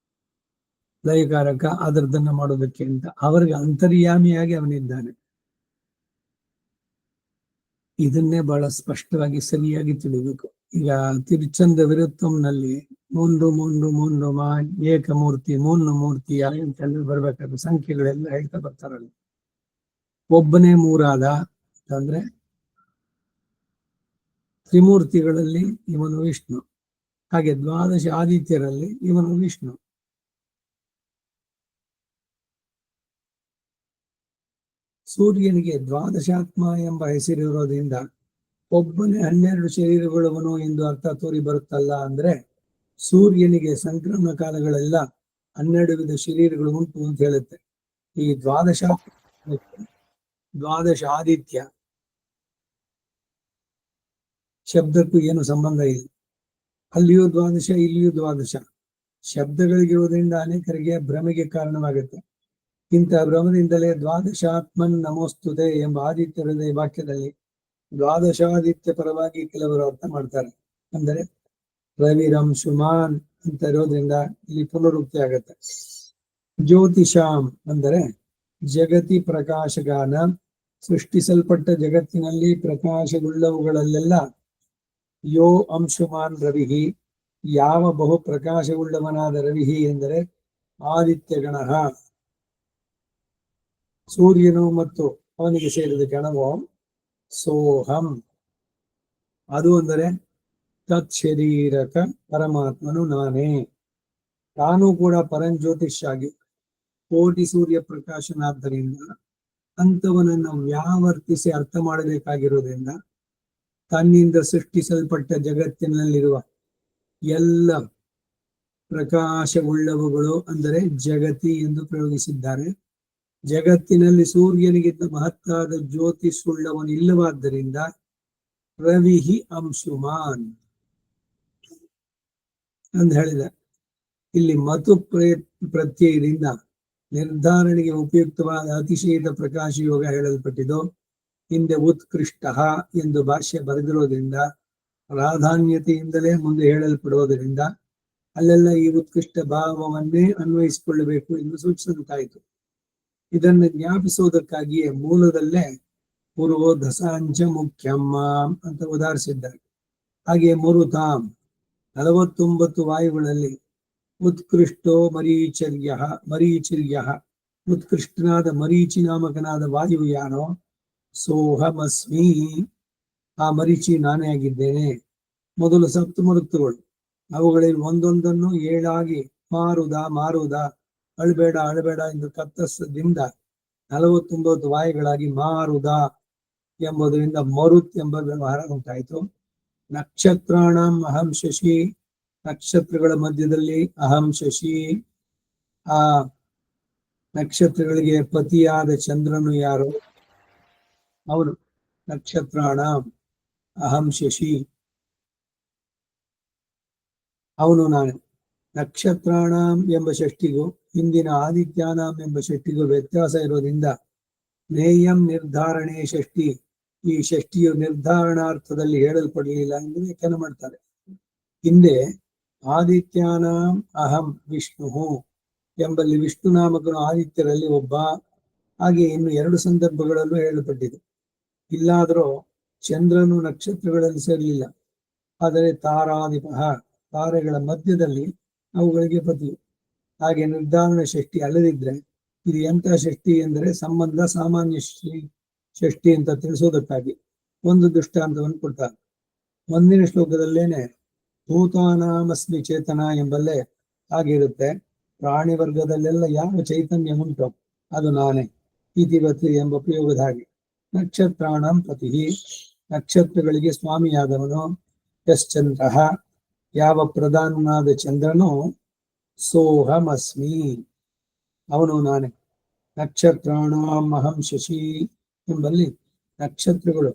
ಲಯಕಾರಕ, ಅದರದನ್ನ ಮಾಡೋದಕ್ಕೆ ಅಂತ ಅವರಿಗೆ ಅಂತರ್ಯಾಮಿಯಾಗಿ ಅವನಿದ್ದಾನೆ. ಇದನ್ನೇ ಬಹಳ ಸ್ಪಷ್ಟವಾಗಿ ಸರಿಯಾಗಿ ತಿಳಿಬೇಕು. ಈಗ ತಿರುಚಂದ ವಿರುತ್ತಂನಲ್ಲಿ ಮುಂದು ಮುಂದು ಮುಂದು ಮಾ ಏಕಮೂರ್ತಿ ಮೂರ್ಣ ಮೂರ್ತಿ ಅಂತೆಲ್ಲ ಬರ್ಬೇಕಾದ್ರೆ ಸಂಖ್ಯೆಗಳೆಲ್ಲ ಹೇಳ್ತಾ ಬರ್ತಾರಲ್ಲ. ಒಬ್ಬನೇ ಮೂರಾದ ಅಂತಂದ್ರೆ ತ್ರಿಮೂರ್ತಿಗಳಲ್ಲಿ ಇವನು ವಿಷ್ಣು, ಹಾಗೆ ದ್ವಾದಶ ಆದಿತ್ಯರಲ್ಲಿ ಇವನು ವಿಷ್ಣು. ಸೂರ್ಯನಿಗೆ ದ್ವಾದಶಾತ್ಮ ಎಂಬ ಹೆಸರಿರೋದ್ರಿಂದ ಒಬ್ಬನೇ 12 ಶರೀರಗಳವನು ಎಂದು ಅರ್ಥ ತೋರಿ ಬರುತ್ತಲ್ಲ. ಅಂದ್ರೆ ಸೂರ್ಯನಿಗೆ ಸಂಕ್ರಮಣ ಕಾಲಗಳೆಲ್ಲ 12 ವಿಧ ಶರೀರಗಳು ಉಂಟು ಅಂತ ಹೇಳುತ್ತೆ. ಈ ದ್ವಾದಶ ಆದಿತ್ಯ ಶಬ್ದಕ್ಕೂ ಏನು ಸಂಬಂಧ ಇಲ್ಲ. ಅಲ್ಲಿಯೂ ದ್ವಾದಶ, ಇಲ್ಲಿಯೂ ದ್ವಾದಶ. ಶಬ್ದಗಳಿಗಿರುವುದರಿಂದ ಅನೇಕರಿಗೆ ಭ್ರಮೆಗೆ ಕಾರಣವಾಗುತ್ತೆ. ಇಂತಹ ಭ್ರಮದಿಂದಲೇ ದ್ವಾದಶಾತ್ಮನ್ ನಮೋಸ್ತುತೆ ಎಂಬ ಆದಿತ್ಯ ಹೃದಯ ವಾಕ್ಯದಲ್ಲಿ ದ್ವಾದಶಾದಿತ್ಯ ಪರವಾಗಿ ಕೆಲವರು ಅರ್ಥ ಮಾಡ್ತಾರೆ. ಅಂದರೆ ರವಿರಂಶುಮಾನ್ ಅಂತ ಇರೋದ್ರಿಂದ ಇಲ್ಲಿ ಪುನರುಕ್ತಿ ಆಗತ್ತೆ. ಜ್ಯೋತಿಷಾಂ ಅಂದರೆ ಜಗತಿ ಪ್ರಕಾಶಗಾನ, ಸೃಷ್ಟಿಸಲ್ಪಟ್ಟ ಜಗತ್ತಿನಲ್ಲಿ ಪ್ರಕಾಶವುಳ್ಳವುಗಳಲ್ಲೆಲ್ಲ ಯೋ ಅಂಶುಮಾನ್ ರವಿಹಿ, ಯಾವ ಬಹು ಪ್ರಕಾಶವುಳ್ಳವನಾದ ರವಿಹಿ ಎಂದರೆ ಆದಿತ್ಯ ಗಣ, ಸೂರ್ಯನು ಮತ್ತು ಅವನಿಗೆ ಸೇರಿದ ಗಣವೋ ಸೋಹಂ, ಅದು ಅಂದರೆ ತತ್ಶರೀರಕ ಪರಮಾತ್ಮನು ನಾನೇ. ತಾನೂ ಕೂಡ ಪರಂಜ್ಯೋತಿಷಾಗಿ ಕೋಟಿ ಸೂರ್ಯ ಪ್ರಕಾಶನಾದ್ದರಿಂದ ಅಂತವನನ್ನು ವ್ಯಾವರ್ತಿಸಿ ಅರ್ಥ ಮಾಡಬೇಕಾಗಿರುವುದರಿಂದ ತನ್ನಿಂದ ಸೃಷ್ಟಿಸಲ್ಪಟ್ಟ ಜಗತ್ತಿನಲ್ಲಿರುವ ಎಲ್ಲ ಪ್ರಕಾಶವುಳ್ಳವುಗಳು ಅಂದರೆ ಜಗತಿ ಎಂದು ಪ್ರಯೋಗಿಸಿದ್ದಾರೆ. ಜಗತ್ತಿನಲ್ಲಿ ಸೂರ್ಯನಿಗಿಂತ ಮಹತ್ತಾದ ಜ್ಯೋತಿಷುಳ್ಳವನಿಲ್ಲವಾದ್ದರಿಂದ ರವಿಹಿ ಅಂಶುಮಾನ್ ಅಂತ ಹೇಳಿದ. ಇಲ್ಲಿ ಮತು ಪ್ರತ್ಯಯದಿಂದ ನಿರ್ಧಾರಣೆಗೆ ಉಪಯುಕ್ತವಾದ ಅತಿಶಯದ ಪ್ರಕಾಶ ಯೋಗ ಹೇಳಲ್ಪಟ್ಟಿದ್ದು. ಹಿಂದೆ ಉತ್ಕೃಷ್ಟ ಎಂದು ಭಾಷ್ಯ ಬರೆದಿರೋದ್ರಿಂದ ಪ್ರಾಧಾನ್ಯತೆಯಿಂದಲೇ ಮುಂದೆ ಹೇಳಲ್ಪಡುವುದರಿಂದ ಅಲ್ಲೆಲ್ಲ ಈ ಉತ್ಕೃಷ್ಟ ಭಾವವನ್ನೇ ಅನ್ವಯಿಸಿಕೊಳ್ಳಬೇಕು ಎಂದು ಸೂಚಿಸಿದಂತಾಯಿತು. ಇದನ್ನು ಜ್ಞಾಪಿಸುವುದಕ್ಕಾಗಿಯೇ ಮೂಲದಲ್ಲೇ ಪೂರ್ವೋ ದಸಾಂಚ ಮುಖ್ಯಮ್ಮ ಅಂತ ಉದಾಹರಿಸಿದ್ದಾರೆ. ಹಾಗೆ ಮರುತಾಂ 49 ವಾಯುಗಳಲ್ಲಿ ಉತ್ಕೃಷ್ಟೋ ಮರೀಚಿರ್ಯ ಉತ್ಕೃಷ್ಟನಾದ ಮರೀಚಿ ನಾಮಕನಾದ ವಾಯು ಯಾನೋ ಸೋಹಮಸ್ಮಿ, ಆ ಮರೀಚಿ ನಾನೇ ಆಗಿದ್ದೇನೆ. ಮೊದಲು 7 ಋತುಗಳು, ಅವುಗಳಲ್ಲಿ ಒಂದೊಂದನ್ನು 7 ಮಾರುದ ಅಳಬೇಡ ಎಂದು ಕತ್ತಸದಿಂದ 49 ವಾಯುಗಳಾಗಿ ಮಾರುದ ಎಂಬುದರಿಂದ ಮರುತ್ ಎಂಬ ವ್ಯವಹಾರ ಉಂಟಾಯಿತು. ನಕ್ಷತ್ರಾಣಂ ಅಹಂ ಶಶಿ, ನಕ್ಷತ್ರಗಳ ಮಧ್ಯದಲ್ಲಿ ಅಹಂ ಶಶಿ, ಆ ನಕ್ಷತ್ರಗಳಿಗೆ ಪತಿಯಾದ ಚಂದ್ರನು ಯಾರು, ಅವನು ನಕ್ಷತ್ರಾಣಂ ಅಹಂ ಶಶಿ, ಅವನು ನಾನು. ನಕ್ಷತ್ರಾಣಂ ಎಂಬ ಷಷ್ಟಿಗೂ ಹಿಂದಿನ ಆದಿತ್ಯಾನಾಂ ಎಂಬ ಷಷ್ಟಿಗೂ ವ್ಯತ್ಯಾಸ ಇರೋದ್ರಿಂದ ನೇಯಂ ನಿರ್ಧಾರಣೆ ಷಷ್ಟಿ, ಈ ಷಷ್ಟಿಯು ನಿರ್ಧಾರಣಾರ್ಥದಲ್ಲಿ ಹೇಳಲ್ಪಡಲಿಲ್ಲ ಎಂದು ವ್ಯಾಖ್ಯಾನ ಮಾಡ್ತಾರೆ. ಹಿಂದೆ ಆದಿತ್ಯಾನಾಂ ಅಹಂ ವಿಷ್ಣು ಎಂಬಲ್ಲಿ ವಿಷ್ಣು ನಾಮಕನು ಆದಿತ್ಯರಲ್ಲಿ ಒಬ್ಬ, ಹಾಗೆ ಇನ್ನು 2 ಸಂದರ್ಭಗಳಲ್ಲೂ ಹೇಳಲ್ಪಟ್ಟಿದೆ. ಇಲ್ಲಾದರೂ ಚಂದ್ರನು ನಕ್ಷತ್ರಗಳಲ್ಲಿ ಸೇರಲಿಲ್ಲ, ಆದರೆ ತಾರಾಧಿಪ ತಾರೆಗಳ ಮಧ್ಯದಲ್ಲಿ ಅವುಗಳಿಗೆ ಪತಿ. ಹಾಗೆ ನಿರ್ಧಾರಣ ಷಷ್ಠಿ ಅಲ್ಲದಿದ್ರೆ ಇದು ಎಂಥ ಷಷ್ಠಿ ಎಂದರೆ ಸಂಬಂಧ ಸಾಮಾನ್ಯ ಷಷ್ಠಿ ಅಂತ ತಿಳಿಸೋದಕ್ಕಾಗಿ ಒಂದು ದೃಷ್ಟಾಂತವನ್ನು ಕೊಡ್ತಾರೆ. ಮುಂದಿನ ಶ್ಲೋಕದಲ್ಲೇನೆ ಭೂತಾನಾಮಸ್ಮಿ ಚೇತನ ಎಂಬಲ್ಲೇ ಆಗಿರುತ್ತೆ. ಪ್ರಾಣಿ ವರ್ಗದಲ್ಲೆಲ್ಲ ಯಾವ ಚೈತನ್ಯ ಉಂಟು ಅದು ನಾನೇ, ಇತಿವತಿ ಎಂಬ ಉಪಯೋಗದ ಹಾಗೆ. ನಕ್ಷತ್ರಾಣಂ ಪತಿ, ನಕ್ಷತ್ರಗಳಿಗೆ ಸ್ವಾಮಿಯಾದವನು. ಯಶ್ಚಂದ್ರ, ಯಾವ ಪ್ರಧಾನನಾದ ಚಂದ್ರನು, ಸೋಹಮಸ್ಮಿ, ಅವನು ನಾನೇ. ನಕ್ಷತ್ರಾಣಾಂ ಅಹಂ ಶಶಿ ಎಂಬಲ್ಲಿ ನಕ್ಷತ್ರಗಳು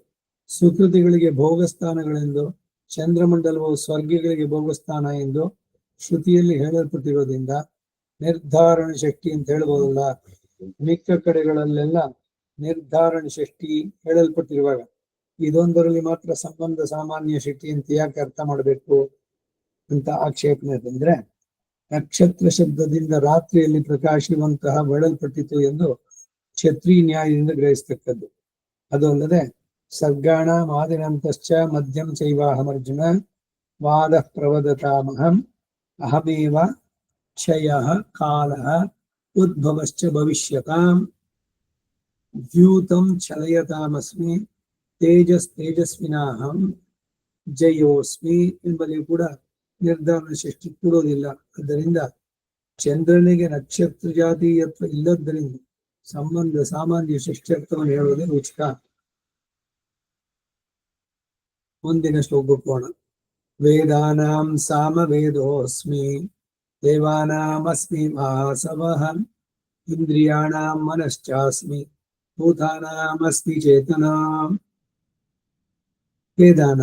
ಸುಕೃತಿಗಳಿಗೆ ಭೋಗಸ್ಥಾನಗಳೆಂದು, ಚಂದ್ರಮಂಡಲವು ಸ್ವರ್ಗಗಳಿಗೆ ಭೋಗಸ್ಥಾನ ಎಂದು ಶ್ರುತಿಯಲ್ಲಿ ಹೇಳಲ್ಪಟ್ಟಿರೋದ್ರಿಂದ ನಿರ್ಧಾರಣ ಷಷ್ಠಿ ಅಂತ ಹೇಳ್ಬೋದಲ್ಲ. ಮಿಕ್ಕ ಕಡೆಗಳಲ್ಲೆಲ್ಲ ನಿರ್ಧಾರಣ ಷಷ್ಠಿ ಹೇಳಲ್ಪಟ್ಟಿರುವಾಗ ಇದೊಂದರಲ್ಲಿ ಮಾತ್ರ ಸಂಬಂಧ ಸಾಮಾನ್ಯ ಷಷ್ಠಿ ಅಂತ ಯಾಕೆ ಅರ್ಥ ಮಾಡಬೇಕು ಅಂತ ಆಕ್ಷೇಪಣೆ ತಂದ್ರೆ, ನಕ್ಷತ್ರ ಶಬ್ದದಿಂದ ರಾತ್ರಿಯಲ್ಲಿ ಪ್ರಕಾಶಿಸುವಂತಹ ಬಳಲ್ಪಟ್ಟಿತು ಎಂದು ಕ್ಷತ್ರಿ ನ್ಯಾಯದಿಂದ ಗ್ರಹಿಸ್ತಕ್ಕದ್ದು. ಅದು ಅಲ್ಲದೆ ಸರ್ಗಾಣ ಮಾದಿನಂತಶ್ಚ ಮಧ್ಯಂ ಚೈವಾಹಮರ್ಜುನ ವಾದ ಪ್ರವದತಾಮಹಂ ಅಹಮೇವ ಕ್ಷಯ ಕಾಲ ಉದ್ಭವಶ್ಚ ಭವಿಷ್ಯತಾಂ ದ್ಯೂತಂ ಛಲಯತಾಮಸ್ಮಿ ತೇಜಸ್ವಿನಾಹಂ ಜಯೋಸ್ಮಿ ಎಂಬಲ್ಲಿ ಕೂಡ ನಿರ್ಧಾರ ಷಷ್ಠಿ ಕೂಡೋದಿಲ್ಲ. ಆದ್ದರಿಂದ ಚಂದ್ರನಿಗೆ ನಕ್ಷತ್ರ ಜಾತೀಯತ್ವ ಇಲ್ಲದ್ದರಿಂದ ಸಂಬಂಧ ಸಾಮಾನ್ಯ ಷಷ್ಠ್ಯರ್ಥವನ್ನು ಹೇಳುವುದೇ ಉಚಿತ. ಮುಂದಿನ ಶ್ಲೋಕೋಣ. ವೇದಾನಾಂ ಸಾಮವೇದೋಸ್ಮಿ ದೇವಾನಾಮಸ್ಮಿ ವಾಸವಃ ಇಂದ್ರಿಯಾಣಾಂ ಮನಶ್ಚಾಸ್ಮಿ ಭೂತಾನಾಮಸ್ಮಿ ಚೇತನಾಂ. ವೇದಾನ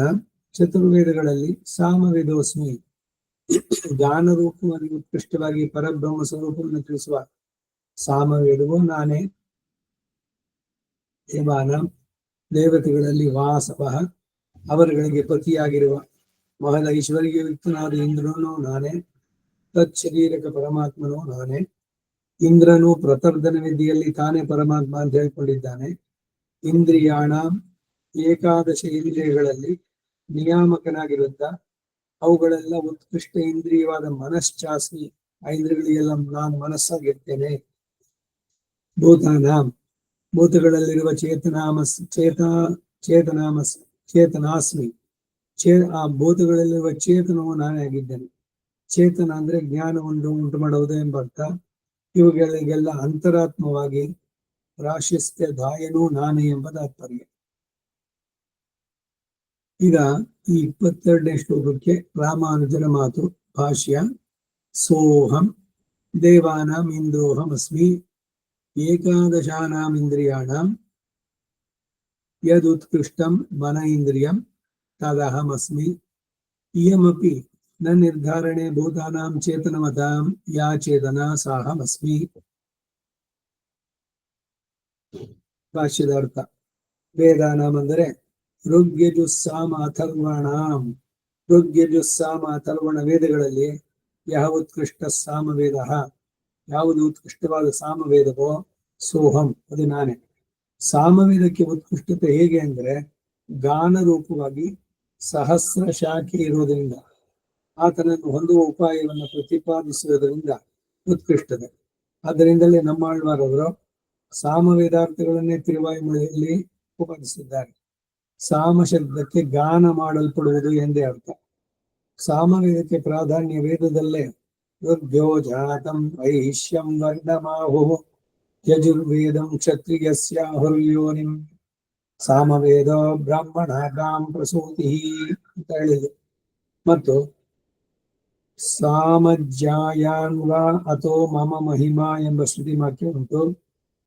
ಚತುರ್ವೇದಗಳಲ್ಲಿ ಸಾಮವೇದೋಸ್ಮಿ ಜ್ಞಾನ ರೂಪವಾಗಿ ಉತ್ಕೃಷ್ಟವಾಗಿ ಪರಬ್ರಹ್ಮ ಸ್ವರೂಪವನ್ನು ತಿಳಿಸುವ ಸಾಮವೇದವು ನಾನೇ. ದೇವಾನ ದೇವತೆಗಳಲ್ಲಿ ವಾಸವ ಅವರುಗಳಿಗೆ ಪತಿಯಾಗಿರುವ ಮಹದ ಐಶ್ವರ್ಯಯುಕ್ತನಾದ ಇಂದ್ರನು ನಾನೇ. ತತ್ಶರೀರಕ ಪರಮಾತ್ಮನು ನಾನೇ. ಇಂದ್ರನು ಪ್ರತರ್ಧನ ವಿಧಿಯಲ್ಲಿ ತಾನೇ ಪರಮಾತ್ಮ ಅಂತ ಹೇಳ್ಕೊಂಡಿದ್ದಾನೆ. ಇಂದ್ರಿಯಾಣ ಏಕಾದಶ ಇಂದ್ರಿಯಗಳಲ್ಲಿ ನಿಯಾಮಕನಾಗಿರುತ್ತ ಅವುಗಳೆಲ್ಲ ಉತ್ಕೃಷ್ಟ ಇಂದ್ರಿಯವಾದ ಮನಶ್ಚಾಸ್ಮಿ, ಆ ಇಂದ್ರಿಯಗಳಿಗೆಲ್ಲ ನಾನು ಮನಸ್ಸಾಗಿರ್ತೇನೆ. ಭೂತಾನ ಭೂತಗಳಲ್ಲಿರುವ ಚೇತನಾಸ್ಮಿ, ಆ ಭೂತಗಳಲ್ಲಿರುವ ಚೇತನವು ನಾನೇ ಆಗಿದ್ದೇನೆ. ಚೇತನ ಅಂದ್ರೆ ಜ್ಞಾನವನ್ನು ಉಂಟು ಮಾಡುವುದು ಎಂಬ ಅರ್ಥ. ಇವುಗಳಿಗೆಲ್ಲ ಅಂತರಾತ್ಮವಾಗಿ ಪ್ರಾಶಸ್ತ್ಯ ದಾಯನೂ ನಾನೇ ಎಂಬ ತಾತ್ಪರ್ಯ. ಈಗ ಈ 22ನೇ ಶ್ಲೋಕಕ್ಕೆ ರಾಮಾನುಜರ ಮಾತು ಭಾಷ್ಯ. ಸೋಹಂ ದೇವಾನಾಂ ಇಂದ್ರೋಹಮಸ್ಮಿ ಏಕಾದಶಾನಾಂ ಇಂದ್ರಿಯಾಣಾಂ ಯದುತ್ಕೃಷ್ಟಂ ಮನ ಇಂದ್ರಿಯಂ ತದಹಮಸ್ಮಿ ಇಯಮಪಿ ನ ನಿರ್ಧಾರಣೆ ಭೂತಾನಾಂ ಚೇತನಮತಾಂ ಯಾ ಚೇತನ ಸಾಹಮಸ್ಮಿ. ಭಾಷ್ಯದ ಅರ್ಥ. ವೇದಾನಾಂ ಅಂದರೆ ಋಗ್ಯಜುಸ್ಸಾಮ ಅಥರ್ವಣಾಂ. ಋಗ್ಯಜುಸ್ಸಾಮ ಅಥರ್ವಣ ವೇದಗಳಲ್ಲಿ ಯಾವ ಉತ್ಕೃಷ್ಟ ಸಾಮವೇದ, ಯಾವುದು ಉತ್ಕೃಷ್ಟವಾದ ಸಾಮವೇದವೋ ಸೋಹಂ ಅದು ನಾನೇ. ಸಾಮವೇದಕ್ಕೆ ಉತ್ಕೃಷ್ಟತೆ ಹೇಗೆ ಅಂದ್ರೆ ಗಾನ ರೂಪವಾಗಿ ಸಹಸ್ರ ಶಾಖೆ ಇರುವುದರಿಂದ, ಆತನನ್ನು ಹೊಂದುವ ಉಪಾಯವನ್ನು ಪ್ರತಿಪಾದಿಸುವುದರಿಂದ ಉತ್ಕೃಷ್ಟತೆ. ಆದ್ದರಿಂದಲೇ ನಮ್ಮಾಳ್ವಾರವರು ಸಾಮವೇದಾರ್ಥಗಳನ್ನೇ ತಿರುವಾಯುಮೊಳಿಯಲ್ಲಿ ಉಪದಿಸಿದ್ದಾರೆ. ಸಾಮ ಶಬ್ದಕ್ಕೆ ಗಾನ ಮಾಡಲ್ಪಡುವುದು ಎಂದೇ ಅರ್ಥ. ಸಾಮವೇದಕ್ಕೆ ಪ್ರಾಧಾನ್ಯ ವೇದದಲ್ಲೇ ಋಗ್ಯೋ ಜಾತಂ ವೈಶ್ಯಂ ವರ್ಣಮಾಹು ಯಜುರ್ವೇದಂ ಕ್ಷತ್ರಿಯಸ್ಯಾಹುರ್ಯೋನಿಂ ಸಾಮವೇದ ಬ್ರಾಹ್ಮಣ ಗಾಂ ಪ್ರಸೂತಿ ಅಂತ ಹೇಳಿದೆ. ಮತ್ತು ಸಾಮಜ್ಯಾಯಾನ್ವಾ ಅಥೋ ಮಮ ಮಹಿಮಾ ಎಂಬ ಶ್ರುತಿ ವಾಕ್ಯ ಉಂಟು.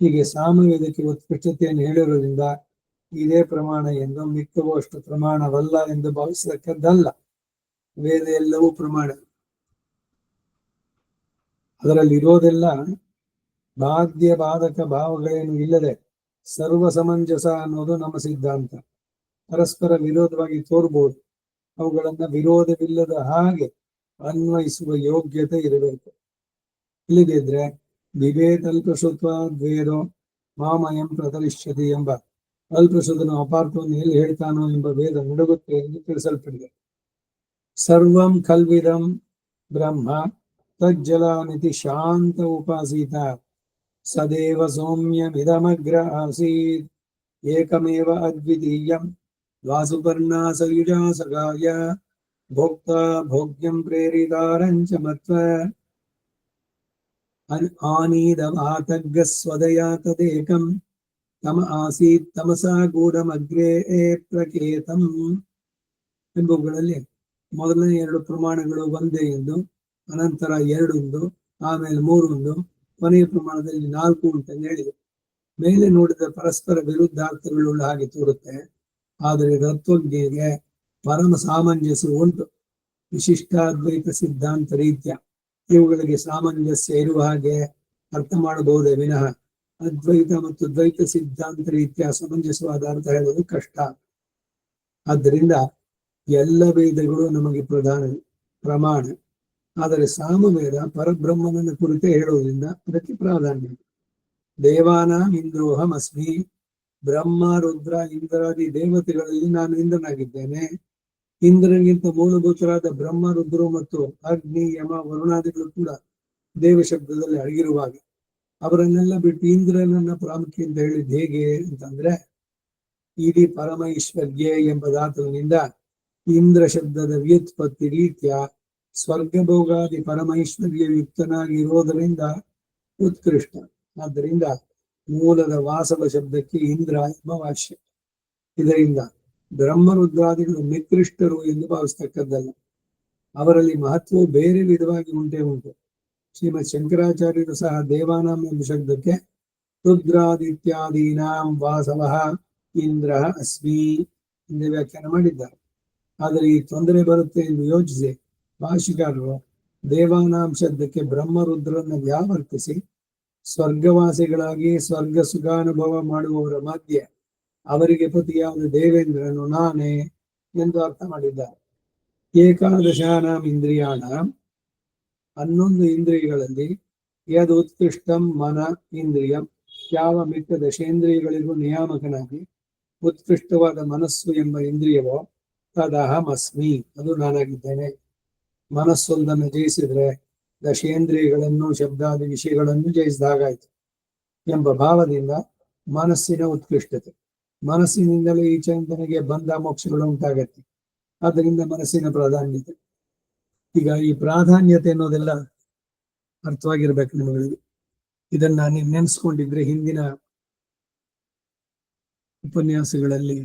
ಹೀಗೆ ಸಾಮವೇದಕ್ಕೆ ಉತ್ಕೃಷ್ಟತೆಯನ್ನು ಹೇಳಿರೋದ್ರಿಂದ ಇದೇ ಪ್ರಮಾಣ ಎಂದು ಮಿಕ್ಕವೂ ಅಷ್ಟು ಪ್ರಮಾಣವಲ್ಲ ಎಂದು ಭಾವಿಸತಕ್ಕದ್ದಲ್ಲ. ವೇದ ಎಲ್ಲವೂ ಪ್ರಮಾಣ. ಅದರಲ್ಲಿ ಇರೋದೆಲ್ಲ ಬಾಧ್ಯ ಬಾಧಕ ಭಾವಗಳೇನು ಇಲ್ಲದೆ ಸರ್ವ ಸಮಂಜಸ ಅನ್ನೋದು ನಮ್ಮ ಸಿದ್ಧಾಂತ. ಪರಸ್ಪರ ವಿರೋಧವಾಗಿ ತೋರ್ಬೋದು, ಅವುಗಳನ್ನ ವಿರೋಧವಿಲ್ಲದ ಹಾಗೆ ಅನ್ವಯಿಸುವ ಯೋಗ್ಯತೆ ಇರಬೇಕು. ಇಲ್ಲದಿದ್ರೆ ವಿವೇತಲ್ಪ ಶುತ್ವ ದ್ವೇದೋ ಮಾಮಯಂ ಪ್ರತರಿಷ್ಯತಿ ಎಂಬ ಅಲ್ಪಶ್ರುತನು ಅಪಾರ್ಥವನ್ನು ಎಲ್ಲಿ ಹೇಳ್ತಾನೋ ಎಂಬ ವೇದ ನಡುಗುತ್ತೆ ಎಂದು ತಿಳಿಸಲ್ಪಟ್ಟಿದೆ. ಸರ್ವಂ ಕಲ್ವಿದಂ ಬ್ರಹ್ಮ ತಜ್ಜಲಾನಿತಿ ಶಾಂತ ಉಪಾಸೀತ ಸದೇವ ಸೌಮ್ಯಮಿದಮಗ್ರ ಆಸೀತ್ ಏಕಮೇವ ಅದ್ವಿತೀಯಂ ವಾಸುಪರ್ಣಾ ಸಯುಜಾ ಸಗಾಯ ಭೋಕ್ತಾ ಭೋಗ್ಯಂ ಪ್ರೇರಿತಾರಂಚ ಮತ್ವ ಆನೀದವಾತಗ್ಗ ಸ್ವದಯಾ ತದೇಕಂ ತಮ ಆಸೀತ್ ತಮಸಾ ಗೂಢಮಗ್ರೇ ಪ್ರಕೇತಂ ಎಂಬುವುಗಳಲ್ಲಿ ಮೊದಲನೇ 2 ಪ್ರಮಾಣಗಳು ಒಂದೇ ಎಂದು, ಅನಂತರ 2 ಎಂದು, ಆಮೇಲೆ 3 ಎಂದು, ಕೊನೆಯ ಪ್ರಮಾಣದಲ್ಲಿ 4 ಉಂಟೆಂದು ಹೇಳಿದೆ. ಮೇಲೆ ನೋಡಿದ ಪರಸ್ಪರ ವಿರುದ್ಧಾರ್ಥಗಳುಳ್ಳ ಹಾಗೆ ತೋರುತ್ತೆ. ಆದರೆ ತತ್ವಜ್ಞರಿಗೆ ಪರಮ ಸಾಮಂಜಸ್ಯ ಉಂಟು. ವಿಶಿಷ್ಟಾದ್ವೈತ ಸಿದ್ಧಾಂತ ರೀತ್ಯ ಇವುಗಳಿಗೆ ಸಾಮಂಜಸ್ಯ ಇರುವ ಹಾಗೆ ಅರ್ಥ ಮಾಡಬಹುದೇ ವಿನಃ ಅದ್ವೈತ ಮತ್ತು ದ್ವೈತ ಸಿದ್ಧಾಂತ ರೀತ್ಯ ಸಮಂಜಸವಾದ ಅರ್ಥ ಹೇಳೋದು ಕಷ್ಟ. ಆದ್ದರಿಂದ ಎಲ್ಲ ವೇದಗಳು ನಮಗೆ ಪ್ರಮಾಣ. ಆದರೆ ಸಾಮವೇದ ಪರಬ್ರಹ್ಮನನ್ನು ಕುರಿತೇ ಹೇಳುವುದರಿಂದ ಅದಕ್ಕೆ ಪ್ರಾಧಾನ್ಯ. ದೇವಾನಾಂ ಇಂದ್ರೋಹಂ ಅಸ್ಮಿ, ಬ್ರಹ್ಮ ರುದ್ರ ಇಂದ್ರಾದಿ ದೇವತೆಗಳಲ್ಲಿ ನಾನು ಇಂದ್ರನಾಗಿದ್ದೇನೆ. ಇಂದ್ರನಿಗಿಂತ ಮೂಲಭೂತರಾದ ಬ್ರಹ್ಮ ರುದ್ರು ಮತ್ತು ಅಗ್ನಿ ಯಮ ವರುಣಾದಿಗಳು ಕೂಡ ದೇವ ಶಬ್ದದಲ್ಲಿ ಅಡಗಿರುವಾಗ ಅವರನ್ನೆಲ್ಲ ಬಿಟ್ಟು ಇಂದ್ರನನ್ನ ಪ್ರಾಮುಖ್ಯ ಅಂತ ಹೇಳಿದ್ ಹೇಗೆ ಅಂತಂದ್ರೆ, ಇಡೀ ಪರಮೈಶ್ವರ್ಯ ಎಂಬ ಧಾತುವಿನಿಂದ ಇಂದ್ರ ಶಬ್ದದ ವ್ಯುತ್ಪತ್ತಿ ರೀತ್ಯ ಸ್ವರ್ಗಭೋಗಾದಿ ಪರಮೈಶ್ವರ್ಯ ಯುಕ್ತನಾಗಿರೋದರಿಂದ ಉತ್ಕೃಷ್ಟ. ಆದ್ದರಿಂದ ಮೂಲದ ವಾಸವ ಶಬ್ದಕ್ಕೆ ಇಂದ್ರ ಎಂಬ ವಾಚ್ಯ. ಇದರಿಂದ ಬ್ರಹ್ಮರುದ್ರಾದಿಗಳು ನಿಕೃಷ್ಟರು ಎಂದು ಭಾವಿಸ್ತಕ್ಕದ್ದಲ್ಲ. ಅವರಲ್ಲಿ ಮಹತ್ವವು ಬೇರೆ ವಿಧವಾಗಿ ಉಂಟೇ ಉಂಟು. ಶ್ರೀಮದ್ ಶಂಕರಾಚಾರ್ಯರು ಸಹ ದೇವಾನಾಂ ಎಂಬ ಶಬ್ದಕ್ಕೆ ರುದ್ರಾದಿತ್ಯಾದೀನಾಂ ವಾಸವ ಇಂದ್ರ ಅಸ್ಮಿ ಎಂದು ವ್ಯಾಖ್ಯಾನ ಮಾಡಿದ್ದಾರೆ. ಆದರೆ ಈ ತೊಂದರೆ ಬರುತ್ತೆ ಎಂದು ಯೋಚಿಸಿ ಭಾಷಿಕಾರರು ದೇವಾನಾಂ ಶಬ್ದಕ್ಕೆ ಬ್ರಹ್ಮರುದ್ರನ್ನು ವ್ಯಾವರ್ತಿಸಿ ಸ್ವರ್ಗವಾಸಿಗಳಾಗಿ ಸ್ವರ್ಗ ಸುಖಾನುಭವ ಮಾಡುವವರ ಮಧ್ಯೆ ಅವರಿಗೆ ಪತಿಯಾದ ದೇವೇಂದ್ರನು ನಾನೇ ಎಂದು ಅರ್ಥ ಮಾಡಿದ್ದಾರೆ. ಏಕಾದಶಾನಾಂ ಇಂದ್ರಿಯಾಣಾಂ 11 ಇಂದ್ರಿಯಗಳಲ್ಲಿ ಯದ್ ಉತ್ಕೃಷ್ಟಂ ಮನ ಇಂದ್ರಿಯಂ, ಯಾವ ಮಿಕ್ಕ ದಶೇಂದ್ರಿಯಗಳಿಗೂ ನಿಯಾಮಕನಾಗಿ ಉತ್ಕೃಷ್ಟವಾದ ಮನಸ್ಸು ಎಂಬ ಇಂದ್ರಿಯವೋ ತದಹಂ ಅಸ್ಮಿ, ಅದು ನಾನಾಗಿದ್ದೇನೆ. ಮನಸ್ಸೊಂದನ್ನು ಜಯಿಸಿದ್ರೆ ದಶೇಂದ್ರಿಯಗಳನ್ನು ಶಬ್ದಾದಿ ವಿಷಯಗಳನ್ನು ಜಯಿಸಿದಾಗಾಯ್ತು ಎಂಬ ಭಾವದಿಂದ ಮನಸ್ಸಿನ ಉತ್ಕೃಷ್ಟತೆ. ಮನಸ್ಸಿನಿಂದಲೇ ಈ ಚಿಂತನೆಗೆ ಬಂಧ ಮೋಕ್ಷಗಳು ಉಂಟಾಗತ್ತೆ. ಆದ್ದರಿಂದ ಮನಸ್ಸಿನ ಪ್ರಾಧಾನ್ಯತೆ. ಈಗ ಈ ಪ್ರಾಧಾನ್ಯತೆ ಅನ್ನೋದೆಲ್ಲ ಅರ್ಥವಾಗಿರ್ಬೇಕು ನಿಮಗೆ. ಇದನ್ನ ನೀವು ನೆನೆಸ್ಕೊಂಡಿದ್ರೆ ಹಿಂದಿನ ಉಪನ್ಯಾಸಗಳಲ್ಲಿ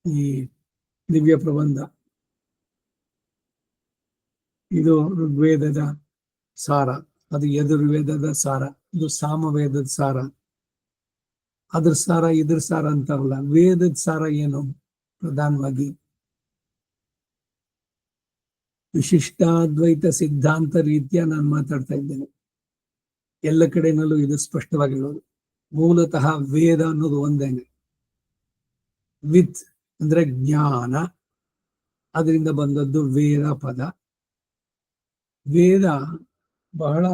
ಈ ದಿವ್ಯ ಪ್ರಬಂಧ ಇದು ಋಗ್ವೇದದ ಸಾರ, ಅದು ಯಜುರ್ವೇದದ ಸಾರ, ಇದು ಸಾಮವೇದದ ಸಾರ. ಅದ್ರ ಸಾರ ಇದ್ರ ಸಾರ ಅಂತಾರಲ್ಲ, ವೇದದ ಸಾರ ಏನು? ಪ್ರಧಾನವಾಗಿ ವಿಶಿಷ್ಟಾದ್ವೈತ ಸಿದ್ಧಾಂತ ರೀತ್ಯ ನಾನು ಮಾತಾಡ್ತಾ ಇದ್ದೇನೆ. ಎಲ್ಲ ಕಡೆನಲ್ಲೂ ಇದು ಸ್ಪಷ್ಟವಾಗಿರೋದು. ಮೂಲತಃ ವೇದ ಅನ್ನೋದು ಒಂದೇನೆ. ವಿತ್ ಅಂದ್ರೆ ಜ್ಞಾನ, ಅದರಿಂದ ಬಂದದ್ದು ವೇದ ಪದ. ವೇದ ಬಹಳ